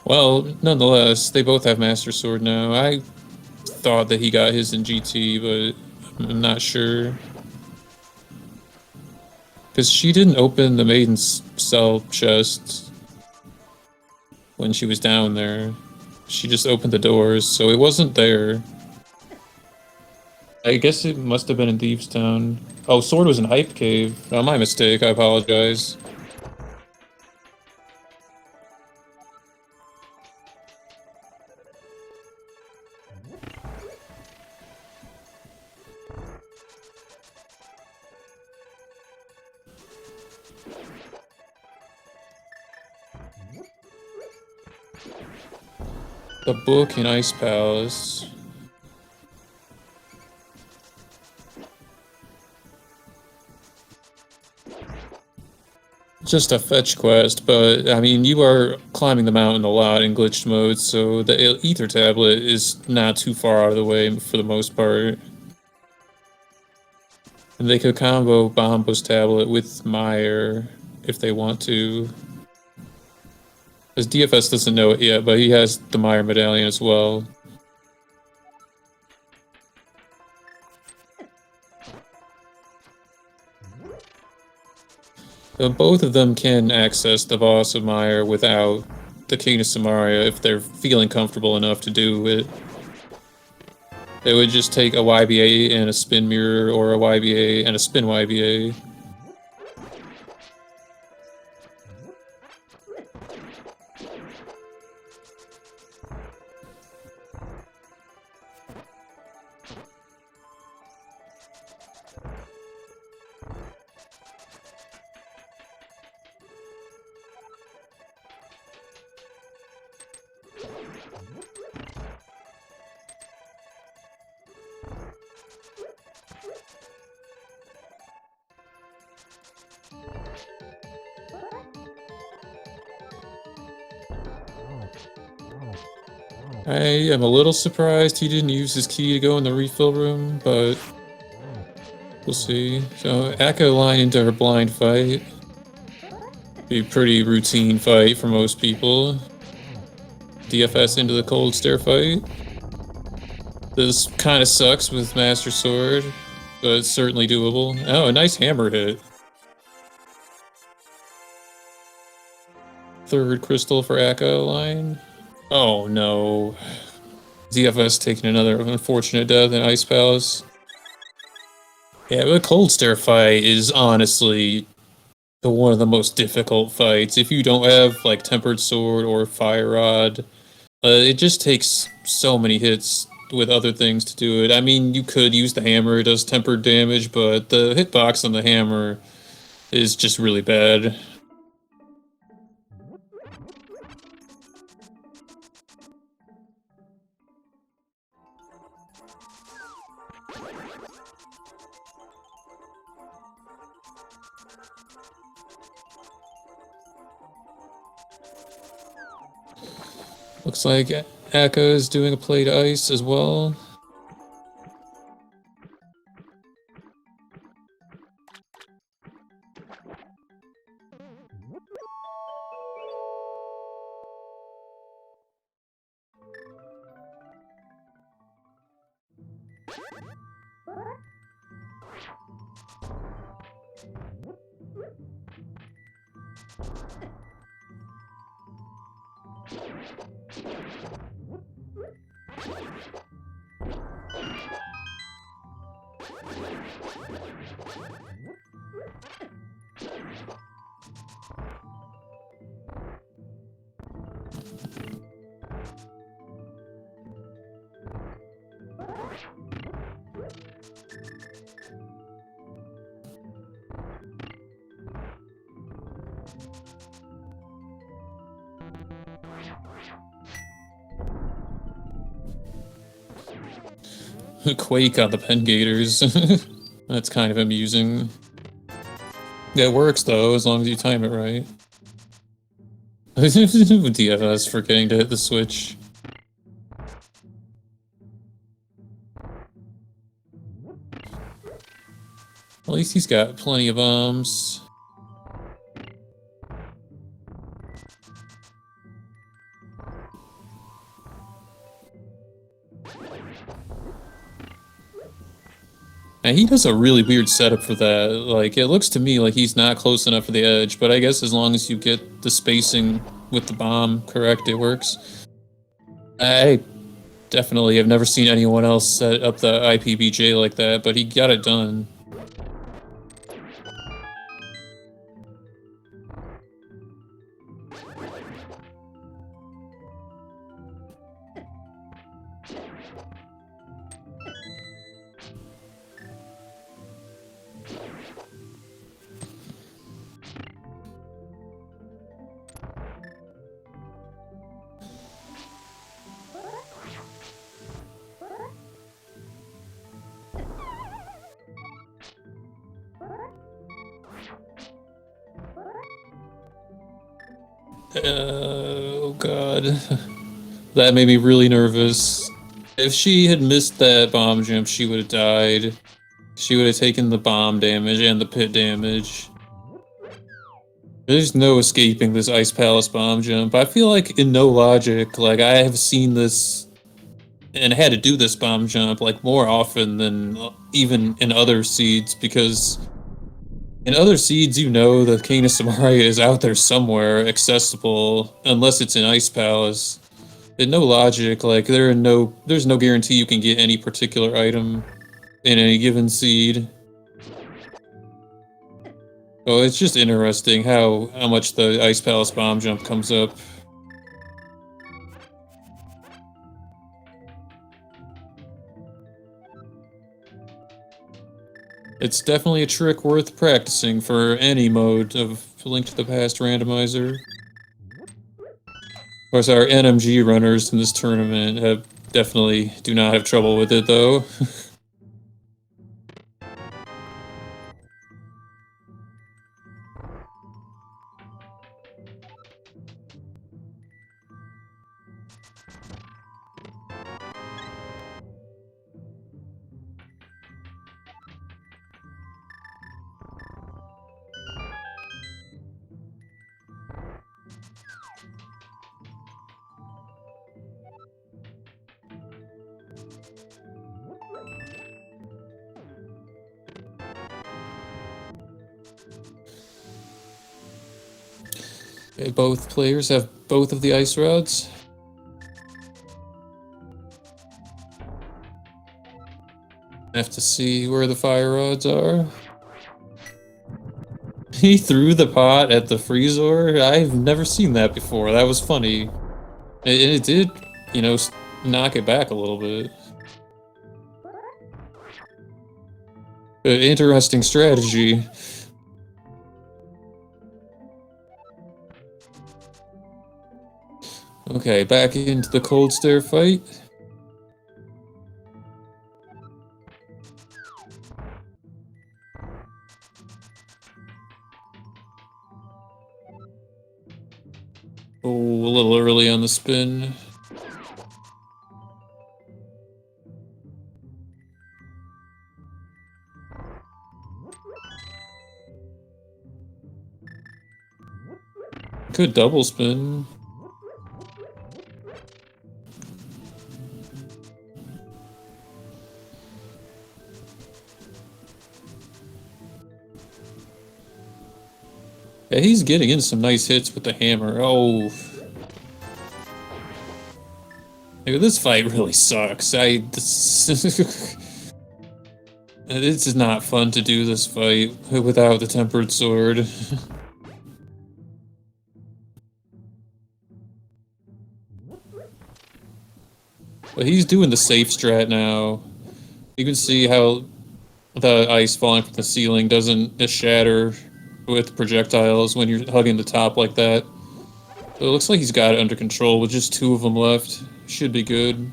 Well, nonetheless, they both have Master Sword now. I thought that he got his in GT, but I'm not sure. Because she didn't open the Maiden's Cell chest when she was down there. She just opened the doors, so it wasn't there. I guess it must have been in Thieves Town. Oh, sword was in Hype Cave. Oh, my mistake, I apologize. The book in Ice Palace. Just a fetch quest, but I mean, you are climbing the mountain a lot in glitched mode, so the ether tablet is not too far out of the way for the most part. And they could combo Bombo's tablet with Meyer if they want to. Because DFS doesn't know it yet, but he has the Meyer medallion as well. Both of them can access the Boss of Meyer without the King of Samaria if they're feeling comfortable enough to do it. It would just take a YBA and a spin mirror, or a YBA and a spin YBA. I am a little surprised he didn't use his key to go in the refill room, but we'll see. So, Akaelyne into her blind fight. Be a pretty routine fight for most people. DFS into the cold stare fight. This kind of sucks with Master Sword, but it's certainly doable. Oh, a nice hammer hit. Third crystal for Akaelyne. Oh no. DFS taking another unfortunate death in Ice Palace. Yeah, but the cold stare fight is honestly one of the most difficult fights. If you don't have like Tempered Sword or Fire Rod, it just takes so many hits with other things to do it. I mean, you could use the hammer, it does tempered damage, but the hitbox on the hammer is just really bad. Looks like Akka is doing a play to ice as well. Quake on the pen gators. That's kind of amusing. It works though, as long as you time it right. DFS forgetting to hit the switch. At least he's got plenty of bombs. And he does a really weird setup for that. Like, it looks to me like he's not close enough for the edge, but I guess as long as you get the spacing with the bomb correct, it works. I definitely have never seen anyone else set up the IPBJ like that, but he got it done. Oh god. That made me really nervous. If she had missed that bomb jump, she would have died. She would have taken the bomb damage and the pit damage. There's no escaping this Ice Palace bomb jump. I feel like in no logic, like I have seen this and had to do this bomb jump like more often than even in other seeds, because in other seeds, you know the King of Samaria is out there somewhere, accessible, unless it's in Ice Palace. In no logic, like there's no guarantee you can get any particular item in any given seed. Oh, it's just interesting how much the Ice Palace bomb jump comes up. It's definitely a trick worth practicing for any mode of Link to the Past randomizer. Of course, our NMG runners in this tournament definitely do not have trouble with it, though. Okay, both players have both of the ice rods. Have to see where the fire rods are. He threw the pot at the Freezor? I've never seen that before. That was funny. It did, you know, knock it back a little bit. Interesting strategy. Okay, back into the cold stare fight. Oh, a little early on the spin. Good double spin. Yeah, he's getting in some nice hits with the hammer. Oh. Dude, this fight really sucks. This is not fun to do this fight without the tempered sword. But he's doing the safe strat now. You can see how the ice falling from the ceiling doesn't just shatter with projectiles when you're hugging the top like that. So it looks like he's got it under control with just 2 of them left. Should be good.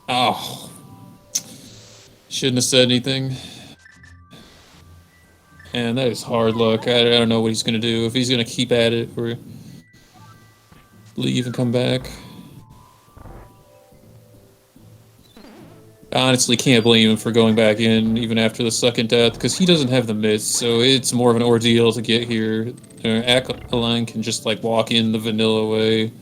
Oh. Shouldn't have said anything. And that is hard luck. I don't know what he's going to do. If he's going to keep at it or leave and come back. I honestly can't blame him for going back in even after the second death because he doesn't have the myths, so it's more of an ordeal to get here. Akaelyne can just like walk in the vanilla way.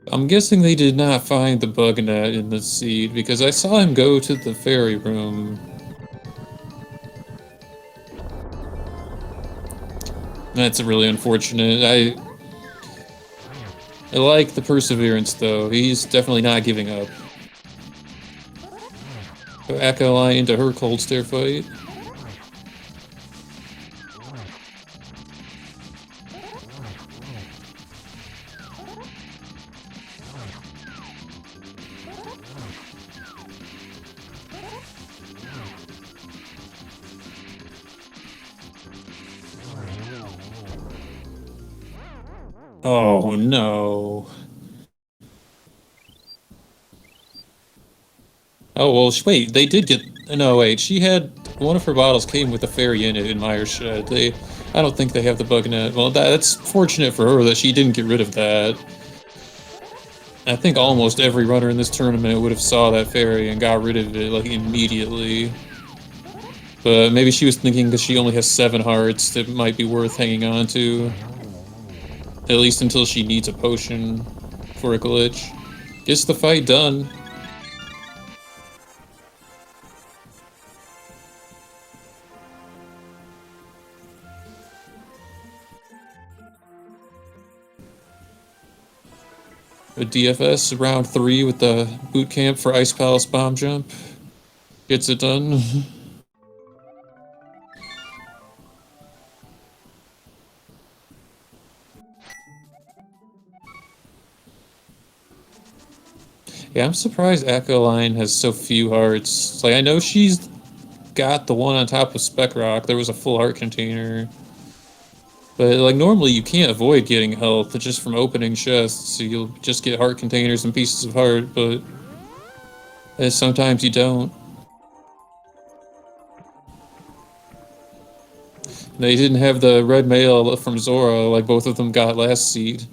I'm guessing they did not find the bug net in the seed because I saw him go to the fairy room. That's really unfortunate. I like the perseverance though. He's definitely not giving up. Akaelyne into her cold stare fight. Oh no. Oh well, wait, they did get... No, wait, she had... One of her bottles came with a fairy in it in Meyer's shed. I don't think they have the bug net. Well, that's fortunate for her that she didn't get rid of that. I think almost every runner in this tournament would have saw that fairy and got rid of it, like, immediately. But maybe she was thinking because she only has 7 hearts, it might be worth hanging on to. At least until she needs a potion for a glitch. Gets the fight done. A DFS round 3 with the boot camp for Ice Palace bomb jump. Gets it done. Yeah, I'm surprised Akaelyne has so few hearts. Like, I know she's got the one on top of Spec Rock. There was a full heart container. But, like, normally you can't avoid getting health just from opening chests. So you'll just get heart containers and pieces of heart, but sometimes you don't. They didn't have the red mail from Zora like both of them got last seed.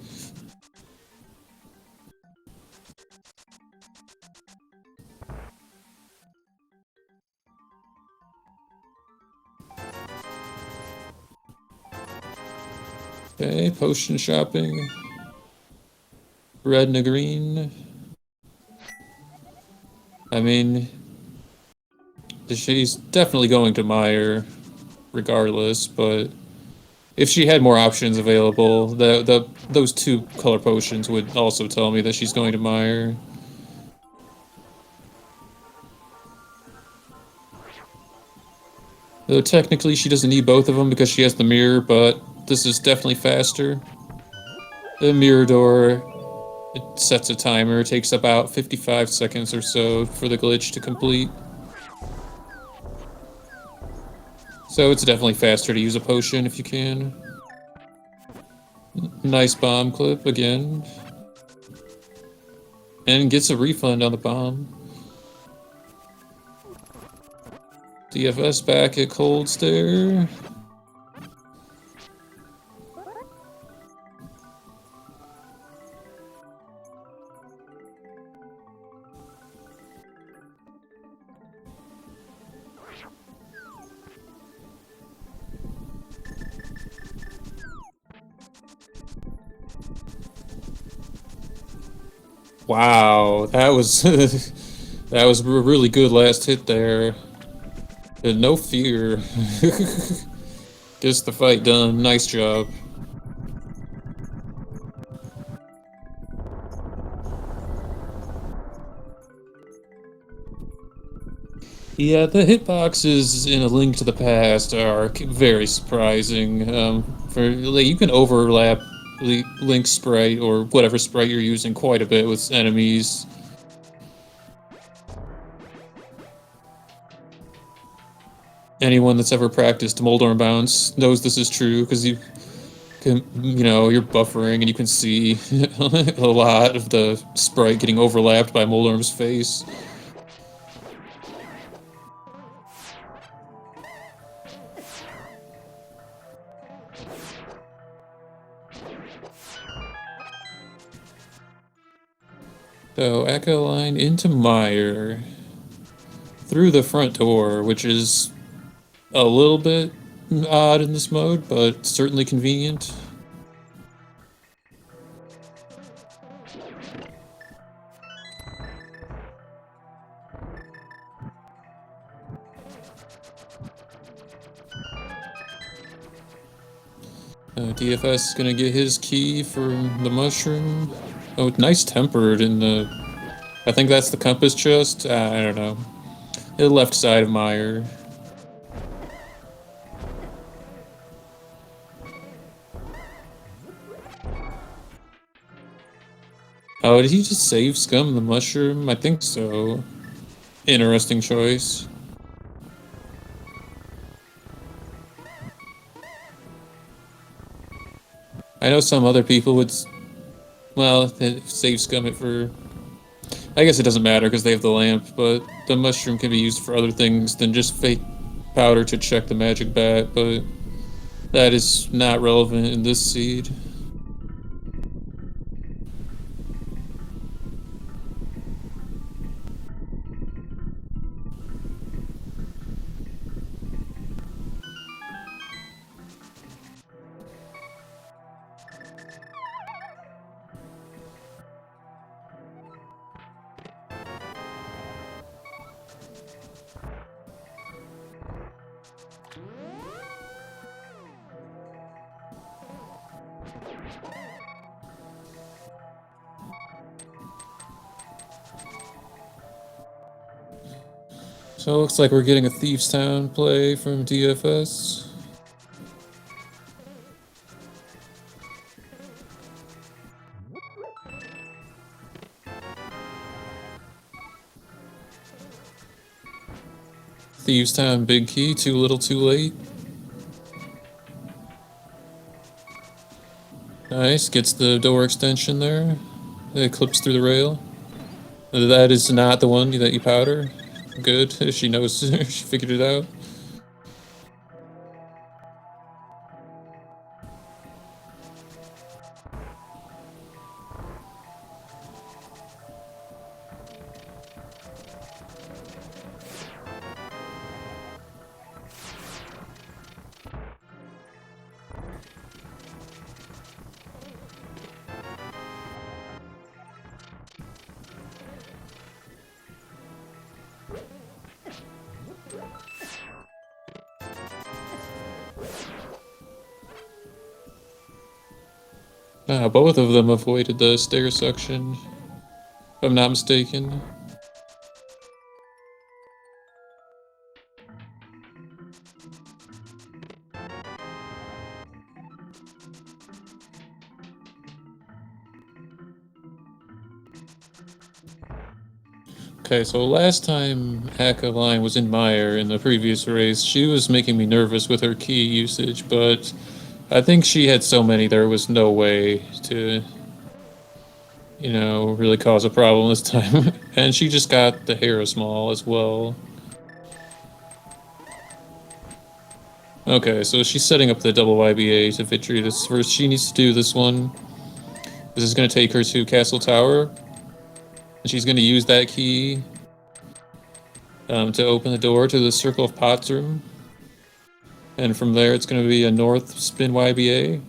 Okay, potion shopping. Red and a green. I mean, she's definitely going to Meyer, regardless, but if she had more options available, those 2 color potions would also tell me that she's going to Meyer. Though technically she doesn't need both of them because she has the mirror, but this is definitely faster. The mirror door, it sets a timer. It takes about 55 seconds or so for the glitch to complete. So it's definitely faster to use a potion if you can. Nice bomb clip again. And gets a refund on the bomb. DFS back at Cold Stare. Wow, that was that was a really good last hit there. No fear. Gets the fight done. Nice job. Yeah, the hitboxes in A Link to the Past are very surprising. For like, you can overlap Link sprite or whatever sprite you're using quite a bit with enemies. Anyone that's ever practiced Moldorm Bounce knows this is true because you're buffering and you can see a lot of the sprite getting overlapped by Moldorm's face. So, Akaelyne into Meyer through the front door, which is a little bit odd in this mode, but certainly convenient. DFS is gonna get his key from the mushroom. Oh, nice tempered in the... I think that's the compass chest? I don't know. The left side of Meyer. Oh, did he just save scum the mushroom? I think so. Interesting choice. I know some other people would... Well, save scum it for... I guess it doesn't matter because they have the lamp, but the mushroom can be used for other things than just fake powder to check the magic bat, but that is not relevant in this seed. So it looks like we're getting a Thieves Town play from DFS. Thieves Town big key, too little too late. Nice, gets the door extension there. It clips through the rail. That is not the one that you powder. Good, she knows, she figured it out. Both of them avoided the stair section, if I'm not mistaken. Okay, so last time Akaelyne was in Meyer in the previous race, she was making me nervous with her key usage, but I think she had so many there was no way to, really cause a problem this time. And she just got the Hera Small as well. Okay, so she's setting up the double YBA to victory. This first, she needs to do this one. This is going to take her to Castle Tower. And she's going to use that key to open the door to the Circle of Pots room. And from there, it's going to be a north spin YBA.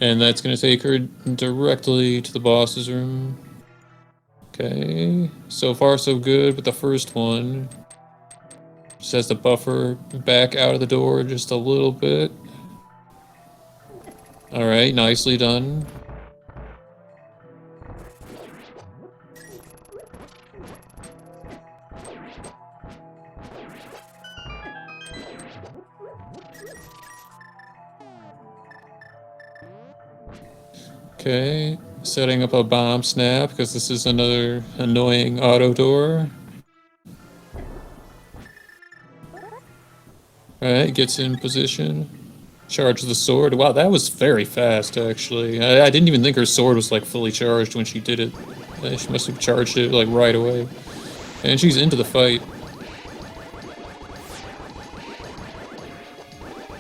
And that's going to take her directly to the boss's room. Okay, so far so good with the first one. Just has to buffer back out of the door just a little bit. Alright, nicely done. Okay, setting up a bomb snap because this is another annoying auto door. Alright, gets in position. Charge the sword. Wow, that was very fast, actually. I didn't even think her sword was, like, fully charged when she did it. She must have charged it, like, right away. And she's into the fight.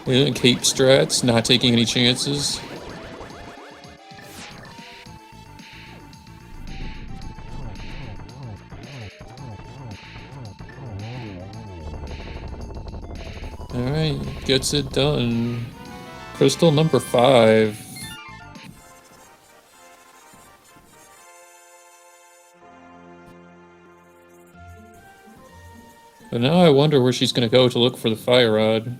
Yeah, cape strats, not taking any chances. Alright, gets it done. Crystal number 5. But now I wonder where she's gonna go to look for the fire rod.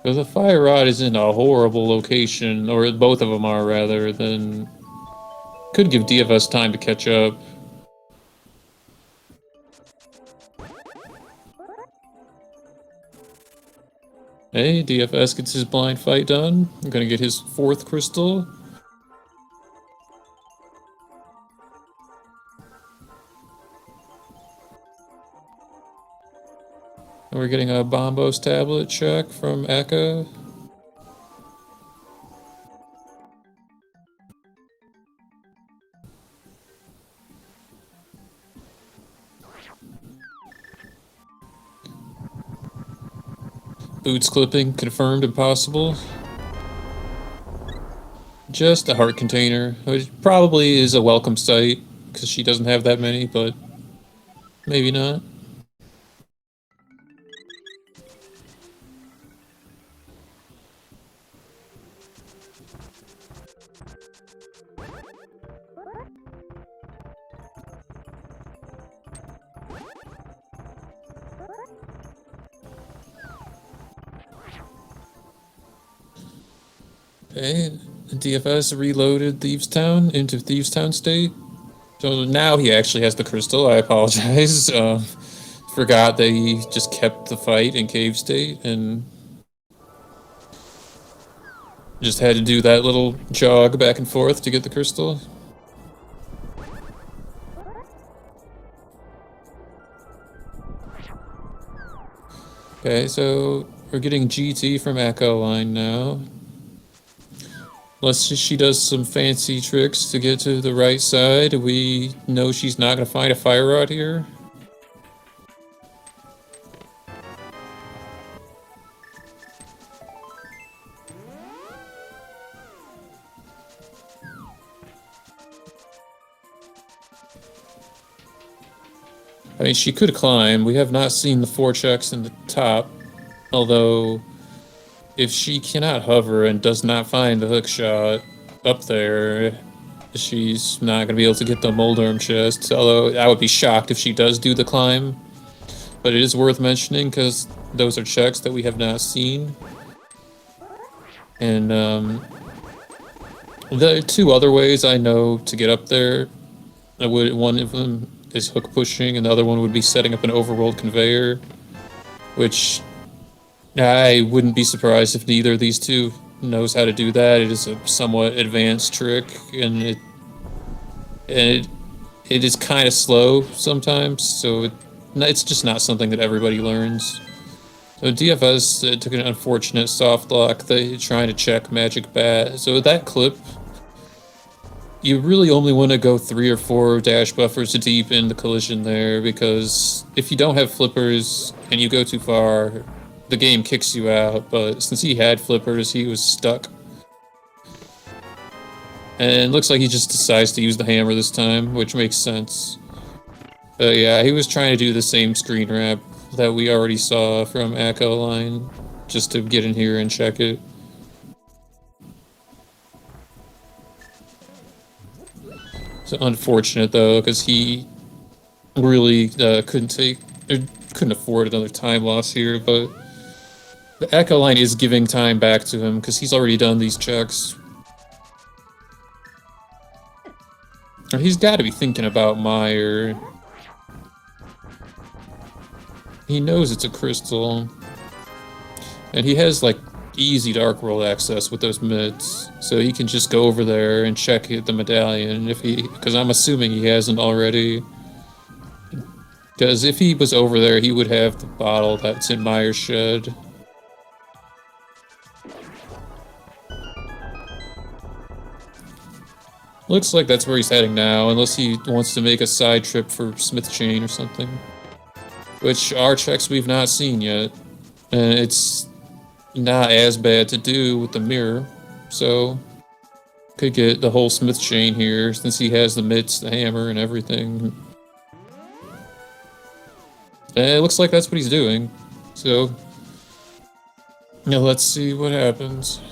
If the fire rod is in a horrible location, or both of them are rather, then could give DFS time to catch up. Hey, DFS gets his blind fight done. I'm gonna get his 4th crystal. And we're getting a Bombos tablet check from Eka. Boots clipping confirmed impossible. Just a heart container, which probably is a welcome sight because she doesn't have that many, but maybe not. Okay, DFS reloaded Thievestown into Thievestown State. So now he actually has the crystal. I apologize. Forgot that he just kept the fight in Cave State and just had to do that little jog back and forth to get the crystal. Okay, so we're getting GT from Akaelyne now. Unless she does some fancy tricks to get to the right side, we know she's not going to find a fire rod here. I mean, she could climb. We have not seen the 4 checks in the top, although if she cannot hover and does not find the hook shot up there, she's not going to be able to get the Moldarm chest, although I would be shocked if she does do the climb. But it is worth mentioning because those are checks that we have not seen. And the 2 other ways I know to get up there, one of them is hook pushing, and the other one would be setting up an overworld conveyor, which I wouldn't be surprised if neither of these 2 knows how to do that. It is a somewhat advanced trick, and it is kind of slow sometimes, so it's just not something that everybody learns. So DFS took an unfortunate soft lock. They trying to check Magic Bat. So with that clip, you really only want to go 3 or 4 dash buffers deep in the collision there, because if you don't have flippers and you go too far, the game kicks you out. But since he had flippers, he was stuck. And it looks like he just decides to use the hammer this time, which makes sense. Yeah, he was trying to do the same screen wrap that we already saw from Akaelyne, just to get in here and check it. It's unfortunate though, because he really couldn't afford another time loss here, but the Akaelyne is giving time back to him because he's already done these checks. Or he's got to be thinking about Meyer. He knows it's a crystal. And he has, like, easy Dark World access with those mids. So he can just go over there and check the medallion because I'm assuming he hasn't already. Because if he was over there, he would have the bottle that's in Meyer's shed. Looks like that's where he's heading now, unless he wants to make a side trip for Smith Chain or something. Which are checks we've not seen yet. And it's not as bad to do with the mirror. So, could get the whole Smith Chain here, since he has the mitts, the hammer, and everything. And it looks like that's what he's doing. So, now let's see what happens.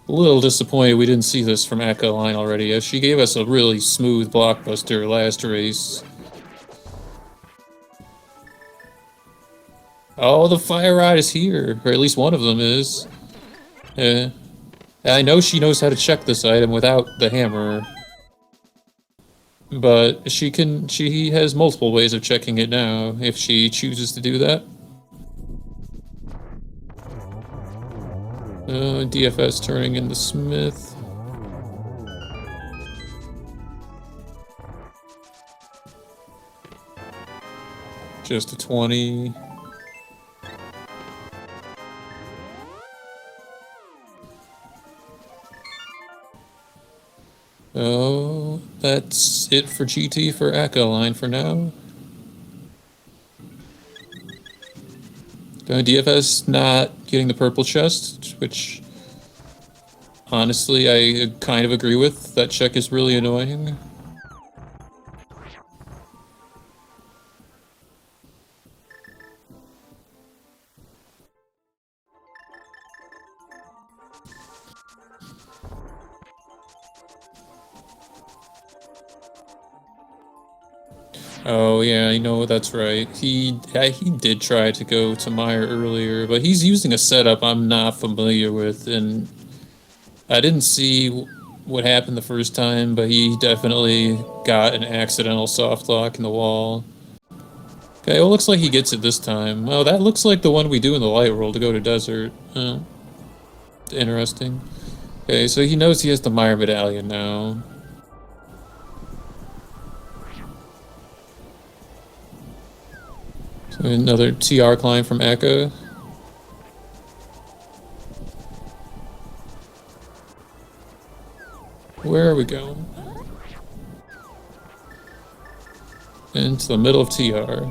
A little disappointed we didn't see this from Akaelyne already, as she gave us a really smooth blockbuster last race. Oh, the fire rod is here, or at least one of them is. I know she knows how to check this item without the hammer. But she has multiple ways of checking it now, if she chooses to do that. DFS turning into Smith. Just a 20. Oh, that's it for GT for Akaelyne for now. DFS not getting the purple chest, which honestly I kind of agree with. That check is really annoying. Oh yeah, I know that's right. He did try to go to Meyer earlier, but he's using a setup I'm not familiar with, and I didn't see what happened the first time, but he definitely got an accidental soft lock in the wall. Okay, well, looks like he gets it this time. Oh, that looks like the one we do in the light world to go to desert. Oh, interesting. Okay, so he knows he has the Meyer medallion now. So another TR climb from Echo. Where are we going? Into the middle of TR.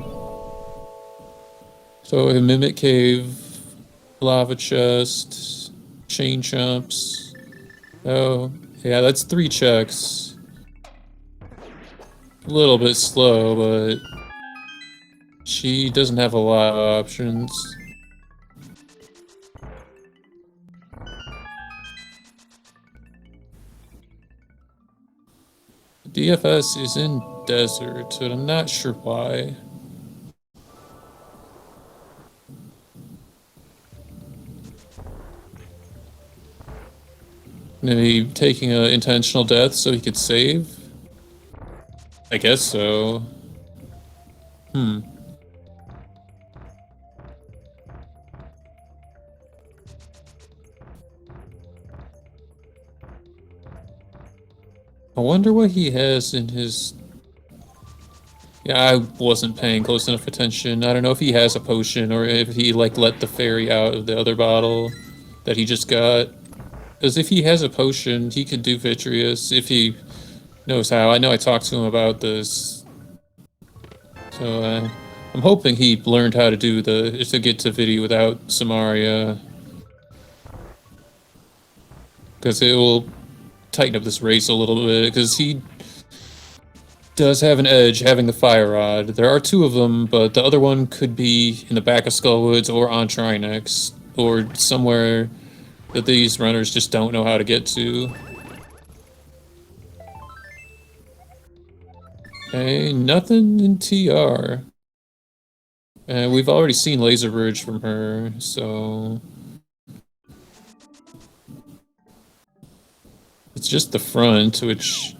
So a Mimic Cave, Lava Chest, Chain Chomps. Oh, yeah, that's 3 checks. A little bit slow, but she doesn't have a lot of options. DFS is in desert, but I'm not sure why. Maybe taking an intentional death so he could save? I guess so. I wonder what he has in his... Yeah, I wasn't paying close enough attention. I don't know if he has a potion or if he, like, let the fairy out of the other bottle that he just got. Because if he has a potion, he could do Vitreous if he knows how. I know I talked to him about this. So, I'm hoping he learned how to do to get to Vidi without Samaria, because it will tighten up this race a little bit, because he does have an edge having the fire rod. There are two of them, but the other one could be in the back of Skullwoods or on Trinex, or somewhere that these runners just don't know how to get to. Okay, nothing in TR. And we've already seen Laser Bridge from her, so... It's just the front, which...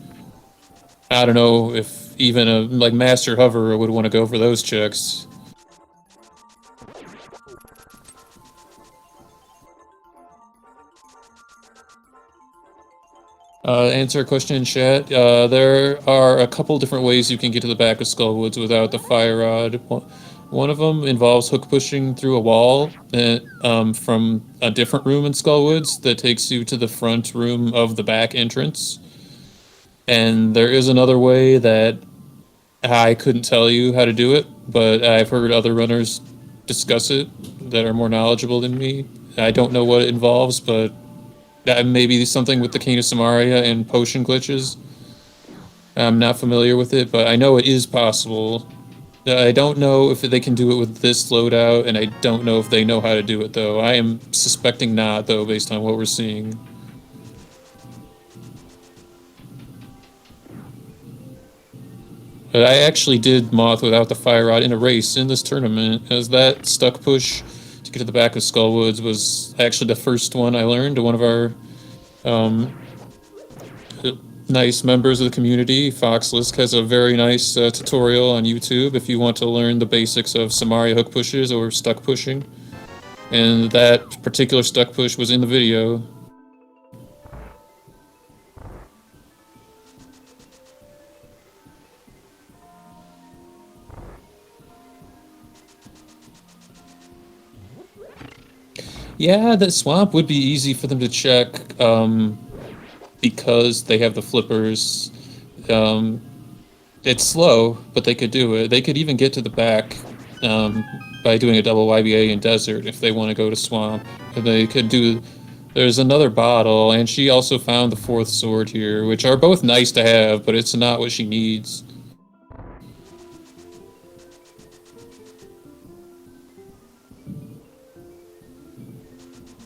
I don't know if even a like Master Hover would want to go for those checks. Answer a question in chat. There are a couple different ways you can get to the back of Skullwoods without the fire rod. One of them involves hook pushing through a wall from a different room in Skullwoods that takes you to the front room of the back entrance. And there is another way that I couldn't tell you how to do it, but I've heard other runners discuss it that are more knowledgeable than me. I don't know what it involves, but that may be something with the King of Samaria and potion glitches. I'm not familiar with it, but I know it is possible. I don't know if they can do it with this loadout, and I don't know if they know how to do it, though. I am suspecting not, though, based on what we're seeing. But I actually did Moth without the fire rod in a race in this tournament, as that stuck push to get to the back of Skullwoods was actually the first one I learned. One of our nice members of the community, Foxlisk, has a very nice tutorial on YouTube if you want to learn the basics of Samaria hook pushes or stuck pushing. And that particular stuck push was in the video. Yeah, the swamp would be easy for them to check because they have the flippers. It's slow, but they could do it. They could even get to the back by doing a double YBA in Desert if they want to go to swamp. And they could do... There's another bottle, and she also found the fourth sword here, which are both nice to have, but it's not what she needs.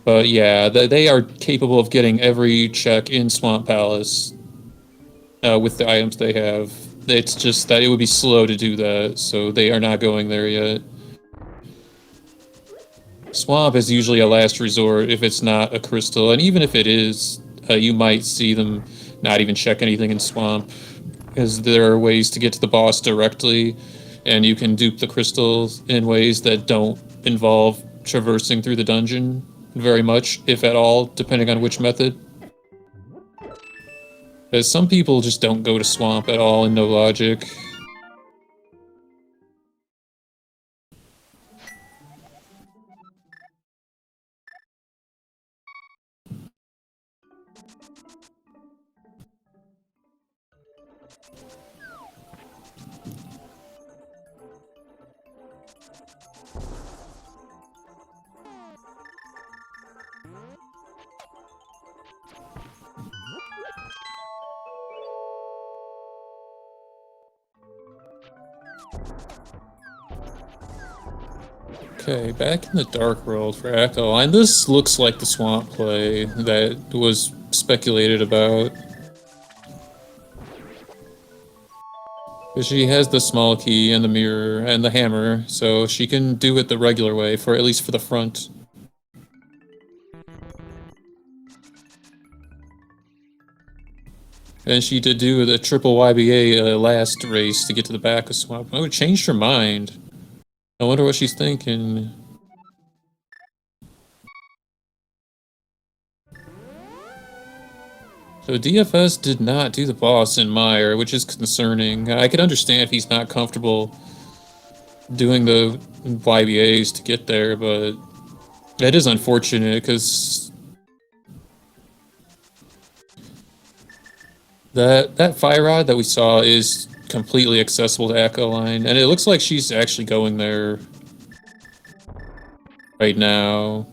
But yeah, they are capable of getting every check in Swamp Palace with the items they have. It's just that it would be slow to do that, so they are not going there yet. Swamp is usually a last resort if it's not a crystal, and even if it is, you might see them not even check anything in Swamp, because there are ways to get to the boss directly, and you can dupe the crystals in ways that don't involve traversing through the dungeon very much, if at all, depending on which method. Because some people just don't go to Swamp at all in No Logic. Okay, back in the Dark World for Akaelyne. This looks like the swamp play that was speculated about. But she has the small key and the mirror and the hammer, so she can do it the regular way, for at least for the front. And she did do the triple YBA last race to get to the back of Swamp. Oh, it changed her mind. I wonder what she's thinking. So DFS did not do the boss in Mire, which is concerning. I could understand if he's not comfortable doing the YBAs to get there, but that is unfortunate, because that fire rod that we saw is completely accessible to Akaelyne, and it looks like she's actually going there right now.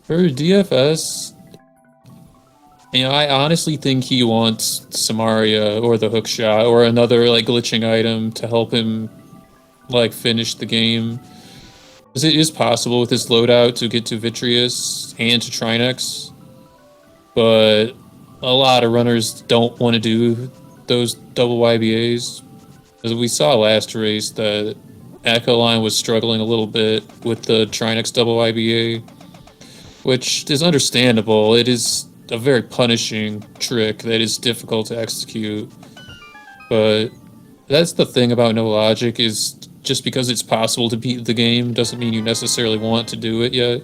For DFS, I honestly think he wants Samaria or the hookshot or another like glitching item to help him like finish the game. Because it is possible with his loadout to get to Vitreous and to Trinex, but a lot of runners don't want to do those double YBAs. As we saw last race that Akaelyne was struggling a little bit with the Trinex double YBA, which is understandable. It is a very punishing trick that is difficult to execute. But that's the thing about no logic is just because it's possible to beat the game doesn't mean you necessarily want to do it yet.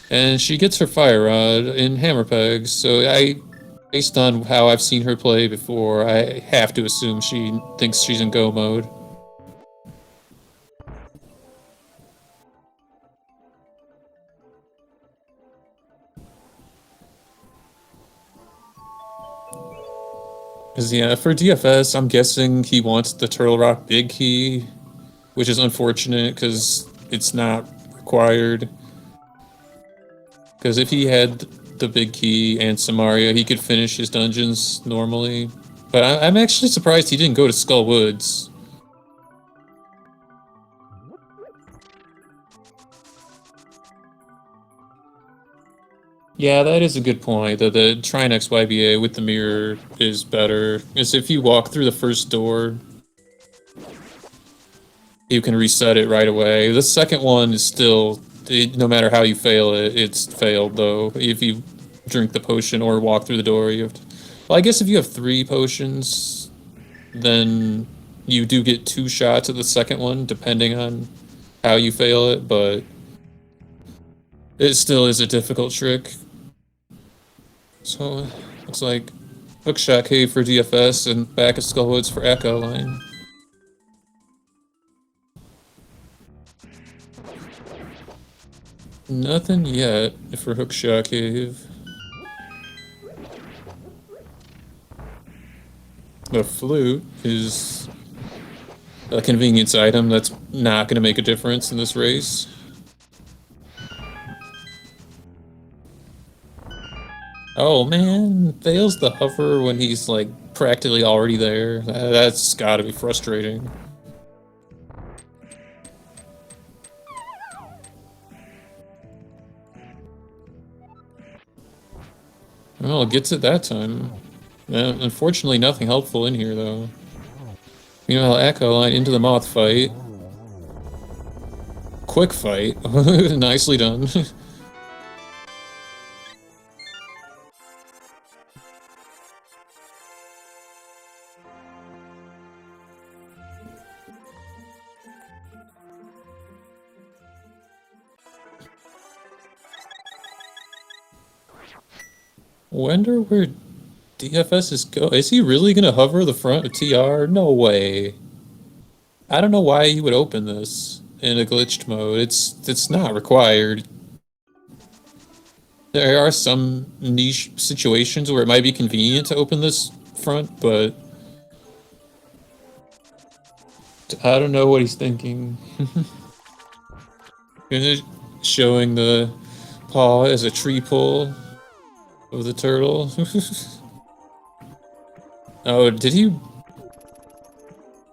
And she gets her fire rod in hammer pegs, so based on how I've seen her play before, I have to assume she thinks she's in go mode. Because, yeah, for DFS, I'm guessing he wants the Turtle Rock Big Key, which is unfortunate because it's not required. Because if he had the Big Key and Samaria, he could finish his dungeons normally. But I'm actually surprised he didn't go to Skull Woods. Yeah, that is a good point. The Trinex YBA with the mirror is better. Because if you walk through the first door, you can reset it right away. The second one is still, no matter how you fail it, it's failed though. If you drink the potion or walk through the door, you have to... Well, I guess if you have 3 potions, then you do get 2 shots at the second one, depending on how you fail it, but it still is a difficult trick. So, looks like Hookshot Cave for DFS and back at Skullwoods for Akaelyne. Nothing yet for Hookshot Cave. The flute is a convenience item that's not going to make a difference in this race. Oh man, fails the hover when he's like practically already there. That's gotta be frustrating. Well, it gets it that time. Unfortunately, nothing helpful in here though. Meanwhile, Akaelyne into the moth fight. Quick fight. Nicely done. Wonder where DFS is going. Is he really gonna hover the front of TR? No way. I don't know why he would open this in a glitched mode. It's not required. There are some niche situations where it might be convenient to open this front, but I don't know what he's thinking. Showing the paw as a tree pull of the turtle. Oh, did he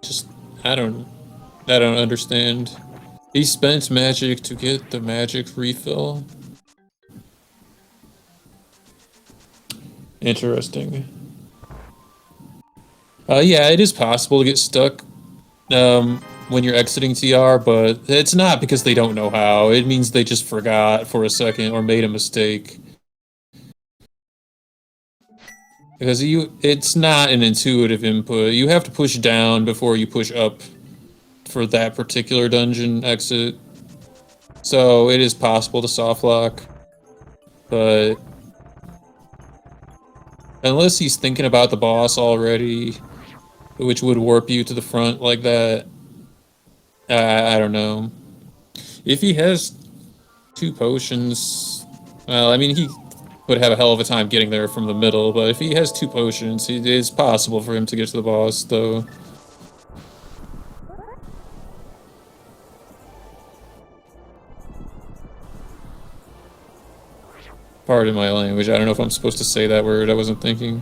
just... I don't understand. He spent magic to get the magic refill. Interesting. Yeah, it is possible to get stuck when you're exiting TR, but it's not because they don't know how. It means they just forgot for a second or made a mistake. Because it's not an intuitive input. You have to push down before you push up for that particular dungeon exit. So it is possible to soft lock, but Unless he's thinking about the boss already, which would warp you to the front like that. I don't know. If he has 2 potions, well, I mean, he would have a hell of a time getting there from the middle, but if he has 2 potions, it is possible for him to get to the boss, though. Pardon my language, I don't know if I'm supposed to say that word, I wasn't thinking.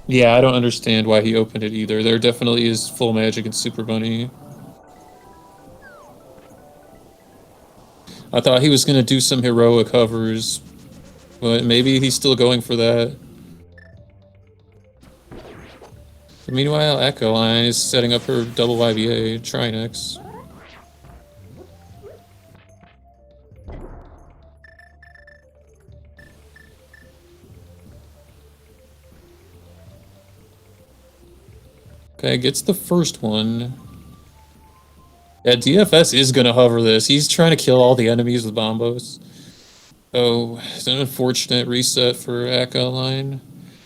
Yeah, I don't understand why he opened it either. There definitely is full magic in Super Bunny. I thought he was gonna do some heroic hovers, but maybe he's still going for that. But meanwhile, Akaelyne is setting up her double YBA, Trinex. Okay, gets the first one. Yeah, DFS is gonna hover this. He's trying to kill all the enemies with bombos. Oh, it's an unfortunate reset for Akaelyne.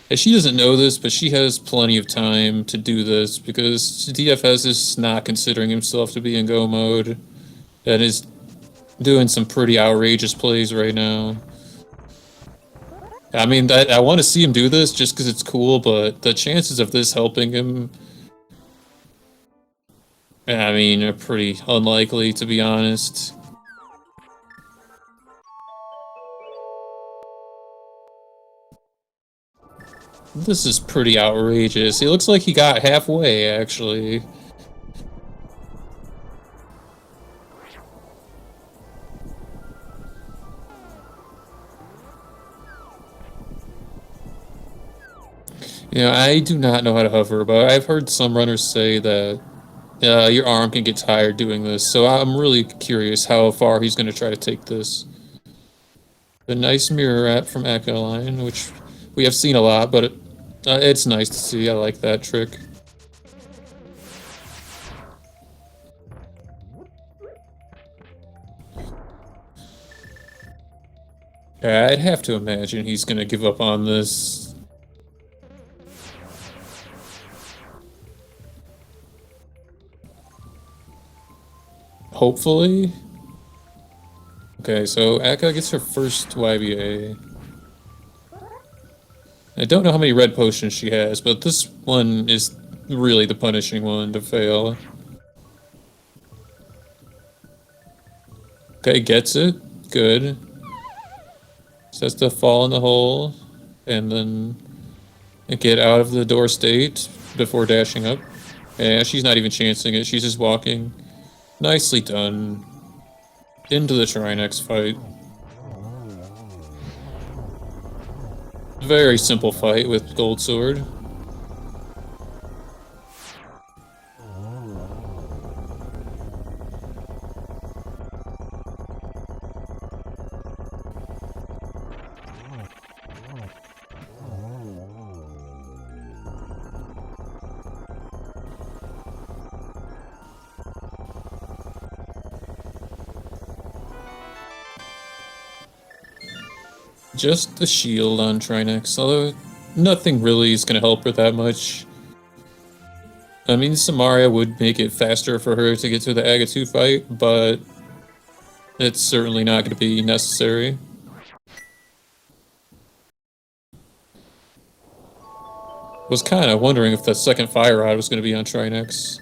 And she doesn't know this, but she has plenty of time to do this because DFS is not considering himself to be in go mode and is doing some pretty outrageous plays right now. I mean, I want to see him do this just because it's cool, but the chances of this helping him, I mean, are pretty unlikely, to be honest. This is pretty outrageous. It looks like he got halfway, actually. You know, I do not know how to hover, but I've heard some runners say that your arm can get tired doing this, so I'm really curious how far he's going to try to take this. A nice mirror wrap from Akaelyne, which we have seen a lot, but it's nice to see. I like that trick. Yeah, I'd have to imagine he's going to give up on this. Hopefully. Okay, so Akka gets her first YBA. I don't know how many red potions she has, but this one is really the punishing one to fail. Okay, gets it. Good. Just has to fall in the hole, and then get out of the door state before dashing up. Yeah, she's not even chancing it, she's just walking. Nicely done. Into the Trinex fight. Very simple fight with Gold Sword. Just the shield on Trinex, although nothing really is going to help her that much. I mean, Samaria would make it faster for her to get to the Aga 2 fight, but it's certainly not going to be necessary. Was kind of wondering if the second Fire Rod was going to be on Trinex.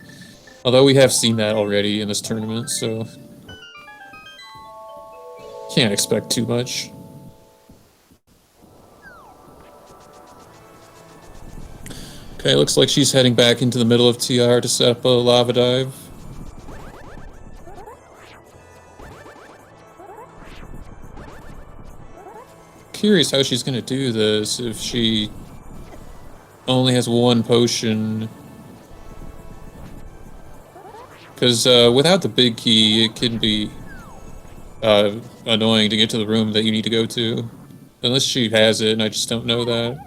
Although we have seen that already in this tournament, so can't expect too much. Okay, looks like she's heading back into the middle of TR to set up a lava dive. Curious how she's gonna do this if she only has 1 potion. Because without the big key, it can be annoying to get to the room that you need to go to. Unless she has it, and I just don't know that.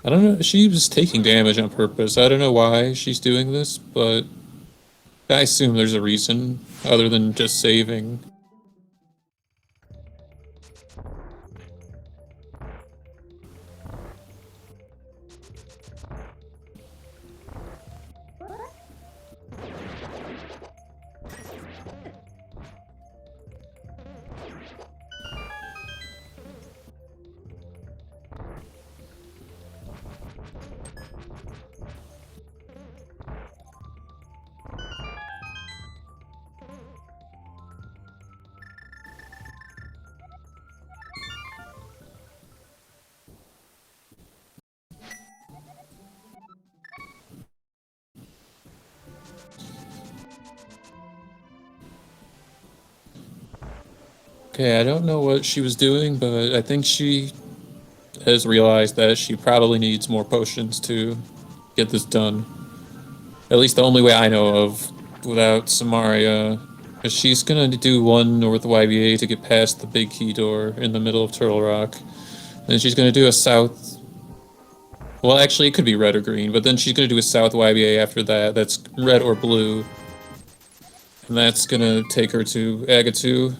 I don't know, she was taking damage on purpose. I don't know why she's doing this, but I assume there's a reason, other than just saving. Okay, I don't know what she was doing, but I think she has realized that she probably needs more potions to get this done. At least the only way I know of without Samaria. 'Cause she's gonna do one North YBA to get past the big key door in the middle of Turtle Rock. Then she's gonna do a South. Well, actually, it could be red or green, but then she's gonna do a South YBA after that. That's red or blue. And that's gonna take her to Agatu.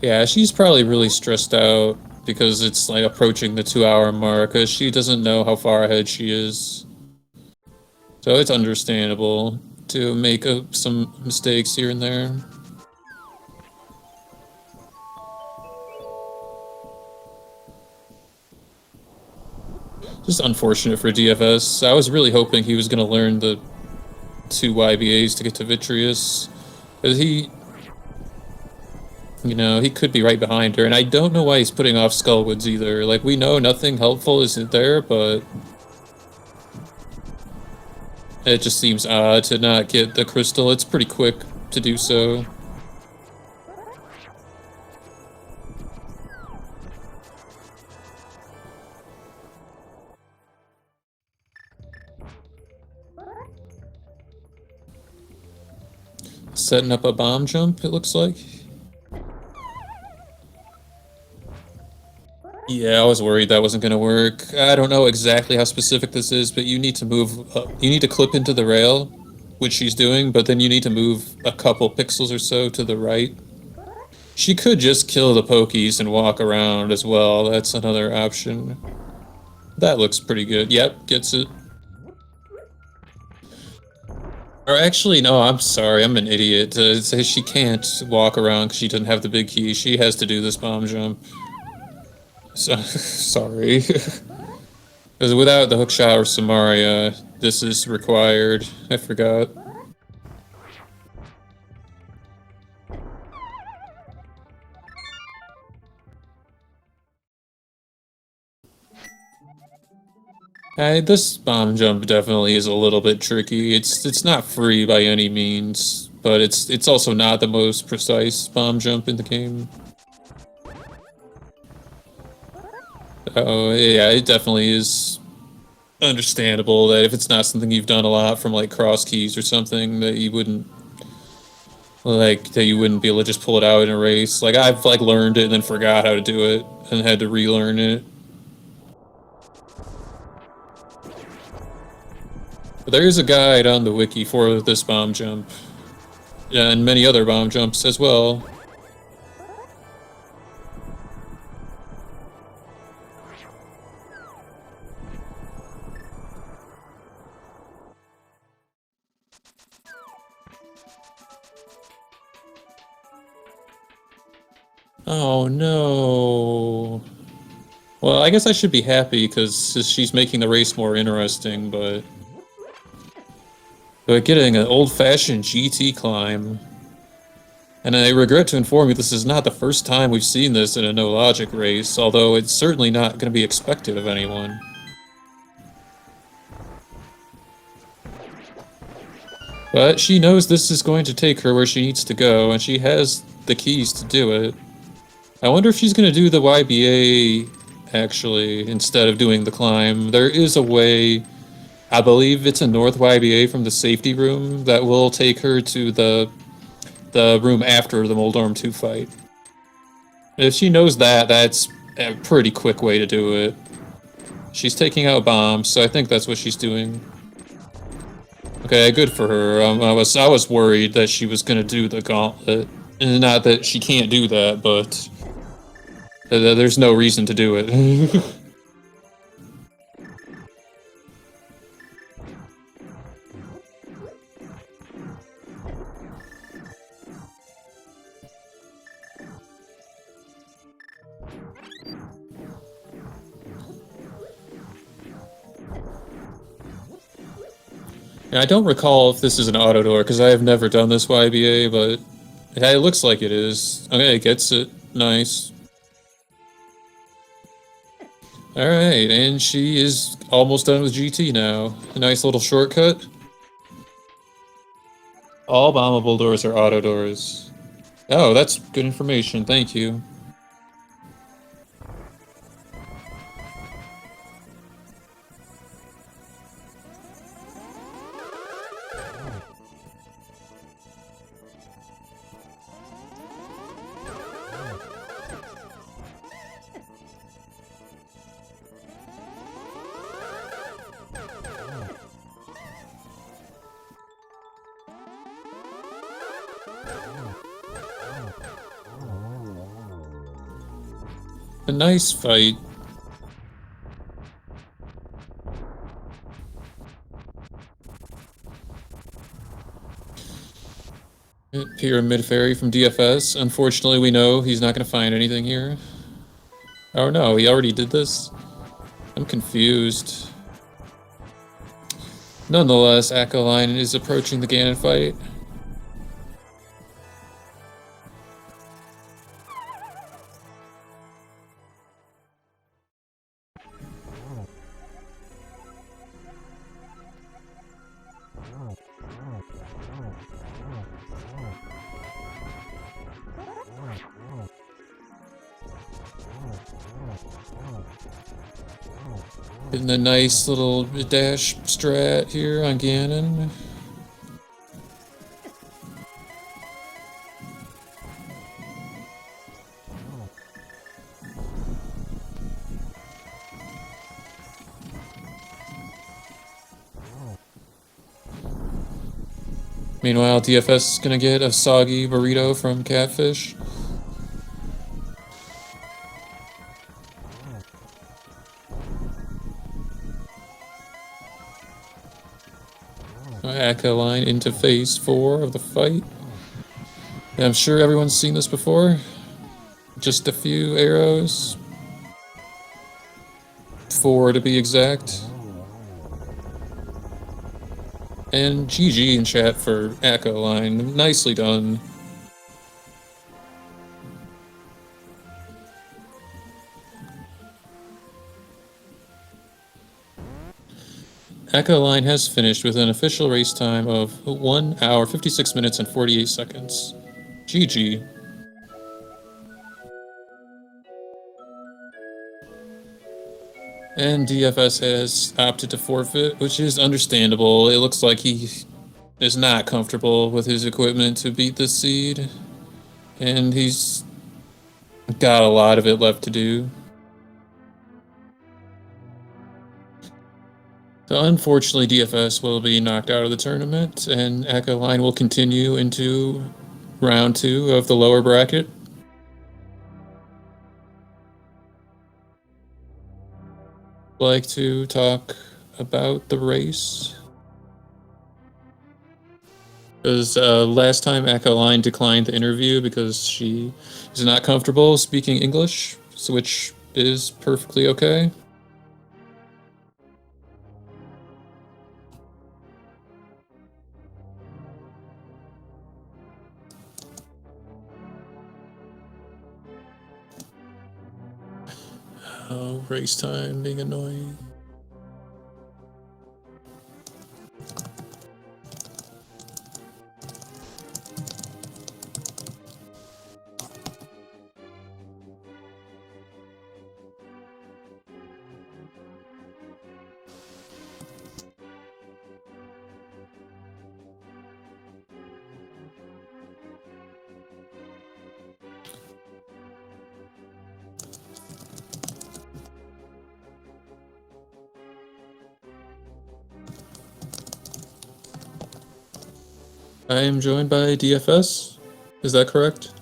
Yeah, she's probably really stressed out because it's like approaching the 2-hour mark, because she doesn't know how far ahead she is. So it's understandable to make some mistakes here and there. Just unfortunate for DFS. I was really hoping he was going to learn the 2 YBAs to get to Vitreous. Because he... You know, he could be right behind her, and I don't know why he's putting off Skullwoods either. Like, we know nothing helpful isn't there, but... It just seems odd to not get the crystal. It's pretty quick to do so. Setting up a bomb jump, it looks like. Yeah, I was worried that wasn't going to work. I don't know exactly how specific this is, but you need to move up. You need to clip into the rail, which she's doing, but then you need to move a couple pixels or so to the right. She could just kill the pokies and walk around as well. That's another option. That looks pretty good. Yep, gets it. Or actually, no, I'm sorry, I'm an idiot. Say she can't walk around because she doesn't have the big key. She has to do this bomb jump. So, sorry. Because without the hookshot or Samaria, this is required. I forgot. This bomb jump definitely is a little bit tricky. It's not free by any means, but it's also not the most precise bomb jump in the game. Oh, yeah, it definitely is understandable that if it's not something you've done a lot from like cross keys or something, that you wouldn't be able to just pull it out in a race. Like I've like learned it and then forgot how to do it and had to relearn it. But there is a guide on the wiki for this bomb jump. And many other bomb jumps as well. Oh no. Well, I guess I should be happy because she's making the race more interesting, but getting an old-fashioned GT climb. And I regret to inform you this is not the first time we've seen this in a no-logic race, although it's certainly not going to be expected of anyone. But she knows this is going to take her where she needs to go, and she has the keys to do it. I wonder if she's going to do the YBA, actually, instead of doing the climb. There is a way, I believe it's a North YBA from the safety room, that will take her to the the room after the Moldorm 2 fight. If she knows that, that's a pretty quick way to do it. She's taking out bombs, so I think that's what she's doing. Okay, good for her. I was worried that she was gonna do the gauntlet, and not that she can't do that, but there's no reason to do it. I don't recall if this is an auto door, because I have never done this YBA, but it looks like it is. Okay, it gets it. Nice. Alright, and she is almost done with GT now. A nice little shortcut. All bombable doors are auto doors. Oh, that's good information, thank you. A nice fight. Pyramid Fairy from DFS. Unfortunately, we know he's not going to find anything here. Oh no, he already did this? I'm confused. Nonetheless, Akaelyne is approaching the Ganon fight. Getting a nice little dash strat here on Ganon. Meanwhile, DFS is gonna get a soggy burrito from Catfish. Akaelyne into phase 4 of the fight. And I'm sure everyone's seen this before. Just a few arrows. 4 to be exact. And GG in chat for Akaelyne. Nicely done. Akaelyne has finished with an official race time of 1 hour, 56 minutes, and 48 seconds. GG. And DFS has opted to forfeit, which is understandable. It looks like he is not comfortable with his equipment to beat this seed. And he's got a lot of it left to do. So unfortunately, DFS will be knocked out of the tournament, and Akaelyne will continue into round 2 of the lower bracket. Like to talk about the race? Because last time Akaelyne declined the interview because she is not comfortable speaking English, which is perfectly okay. Oh, race time being annoying. I am joined by DFS. Is that correct?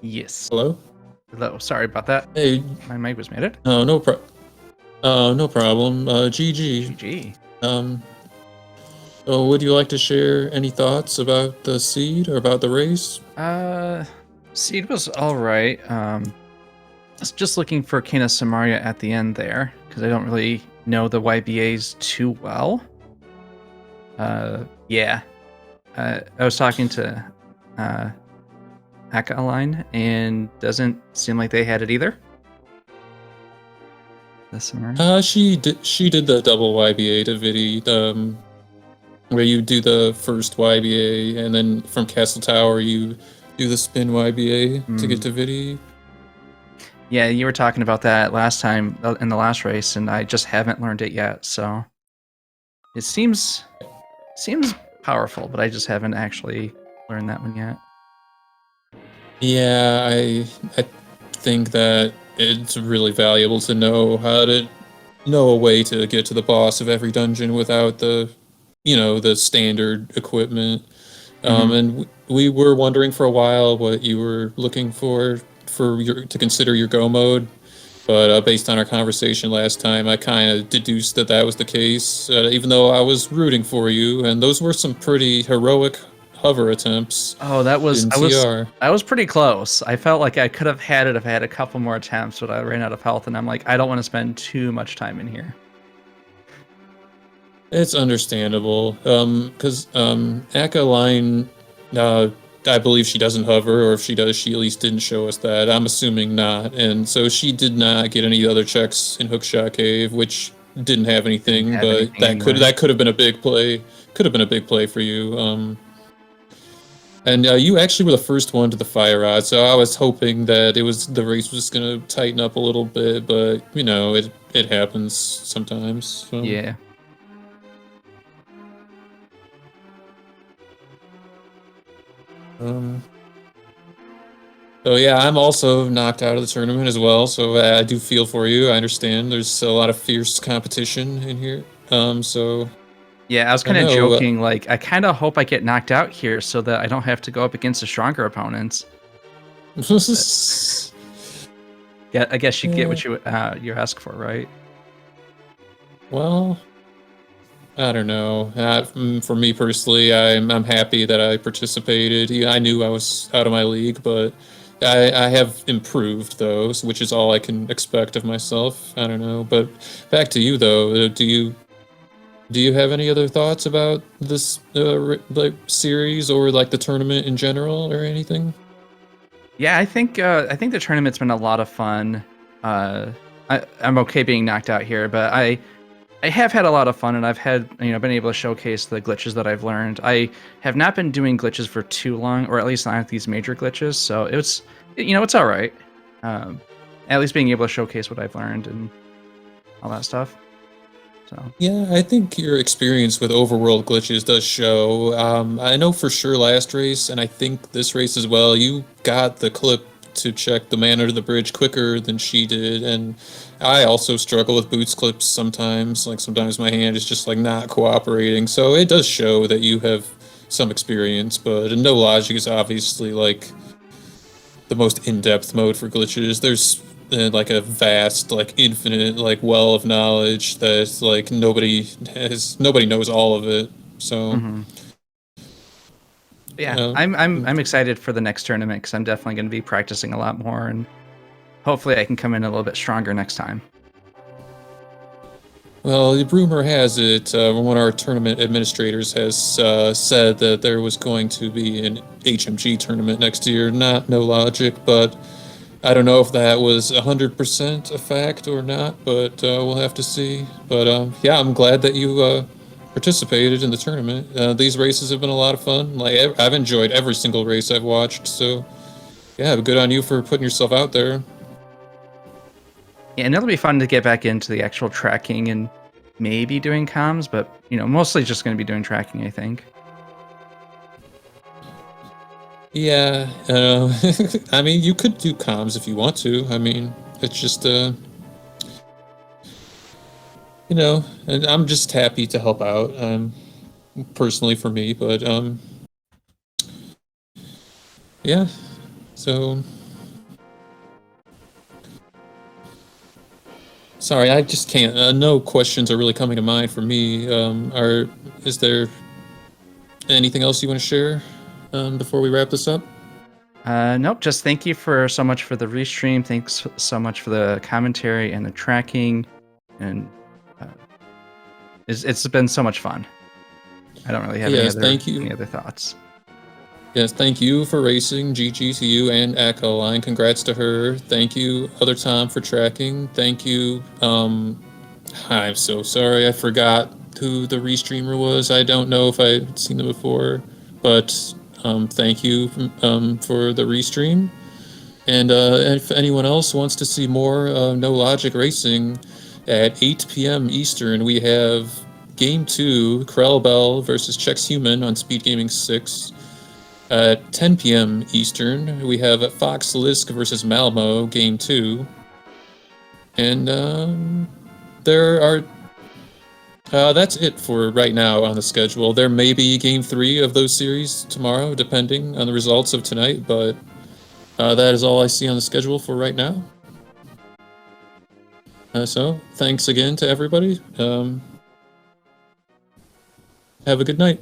Yes. Hello? Hello. Sorry about that. Hey, My mic was muted. oh, no problem. GG. GG. Oh, would you like to share any thoughts about the seed or about the race? Seed was all right. I was just looking for Kana Samaria at the end there because I don't really know the YBAs too well. Yeah. I was talking to Akaelyne, and doesn't seem like they had it either. The Samaria. She did the double YBA to Vidi, where you do the first YBA and then from Castle Tower you do the spin YBA to get to Vidi. Yeah, you were talking about that last time in the last race, and I just haven't learned it yet. So it seems powerful, but I just haven't actually learned that one yet. Yeah, I think that it's really valuable to know how to know a way to get to the boss of every dungeon without the the standard equipment. And we were wondering for a while what you were looking for to consider your go mode. But based on our conversation last time, I kind of deduced that that was the case, even though I was rooting for you, and those were some pretty heroic hover attempts. Oh, that was in TR. I was pretty close. I felt like I could have had it if I had a couple more attempts, but I ran out of health, and I'm like, I don't want to spend too much time in here. It's understandable, because Akaelyne, I believe she doesn't hover, or if she does, she at least didn't show us that. I'm assuming not, and so she did not get any other checks in Hookshot Cave, which didn't have anything, but that could have been a big play. Could have been a big play for you. And you actually were the first one to the fire rod, so I was hoping that the race was gonna tighten up a little bit, but it happens sometimes. So. Yeah. So yeah, I'm also knocked out of the tournament as well. So I do feel for you. I understand. There's a lot of fierce competition in here. So. Yeah, I was kind of joking. Like, I kind of hope I get knocked out here so that I don't have to go up against the stronger opponents. Yeah, I guess you get what you ask for, right? Well, I don't know. For me personally, I'm happy that I participated. Yeah, I knew I was out of my league, but I have improved though, which is all I can expect of myself. I don't know. But back to you though. Do you have any other thoughts about this like series or like the tournament in general or anything? Yeah, I think the tournament's been a lot of fun. I'm okay being knocked out here, but I have had a lot of fun, and I've had been able to showcase the glitches that I've learned. I have not been doing glitches for too long, or at least not these major glitches. So it's all right. At least being able to showcase what I've learned and all that stuff. So. Yeah, I think your experience with overworld glitches does show. I know for sure last race, and I think this race as well, you got the clip to check the man under the bridge quicker than she did, and I also struggle with boots clips sometimes. Like sometimes my hand is just like not cooperating, so it does show that you have some experience, but No Logic is obviously like the most in-depth mode for glitches. There's like a vast, like infinite, like well of knowledge that like nobody knows all of it. So yeah, I'm excited for the next tournament because I'm definitely going to be practicing a lot more, and hopefully I can come in a little bit stronger next time. Well, the rumor has it, one of our tournament administrators has said that there was going to be an HMG tournament next year, not No Logic, but I don't know if that was 100% a fact or not, but we'll have to see. But yeah, I'm glad that you participated in the tournament. These races have been a lot of fun. Like I've enjoyed every single race I've watched, so yeah, good on you for putting yourself out there. Yeah, and it'll be fun to get back into the actual tracking and maybe doing comms, but mostly just going to be doing tracking, I think. Yeah, I mean, you could do comms if you want to. I mean, it's just, and I'm just happy to help out. personally for me, but yeah. So sorry, I just can't. No questions are really coming to mind for me. Is there anything else you want to share before we wrap this up? Nope. Just thank you for so much for the restream. Thanks so much for the commentary and the tracking, and uh, it's been so much fun. I don't really have Yes, thank you. any other thoughts. Yes, thank you for racing, GG to you and Akaelyne. Congrats to her. Thank you, Other Tom, for tracking. Thank you. I'm so sorry, I forgot who the restreamer was. I don't know if I'd seen them before, but thank you for the restream. And if anyone else wants to see more No Logic Racing, at 8 p.m. Eastern, we have Game 2, Krell Bell versus Chex Human on SpeedGaming 6. At 10 p.m. Eastern, we have Fox Lisk versus Malmo, Game 2. And that's it for right now on the schedule. There may be Game 3 of those series tomorrow, depending on the results of tonight, but that is all I see on the schedule for right now. So, thanks again to everybody. Have a good night.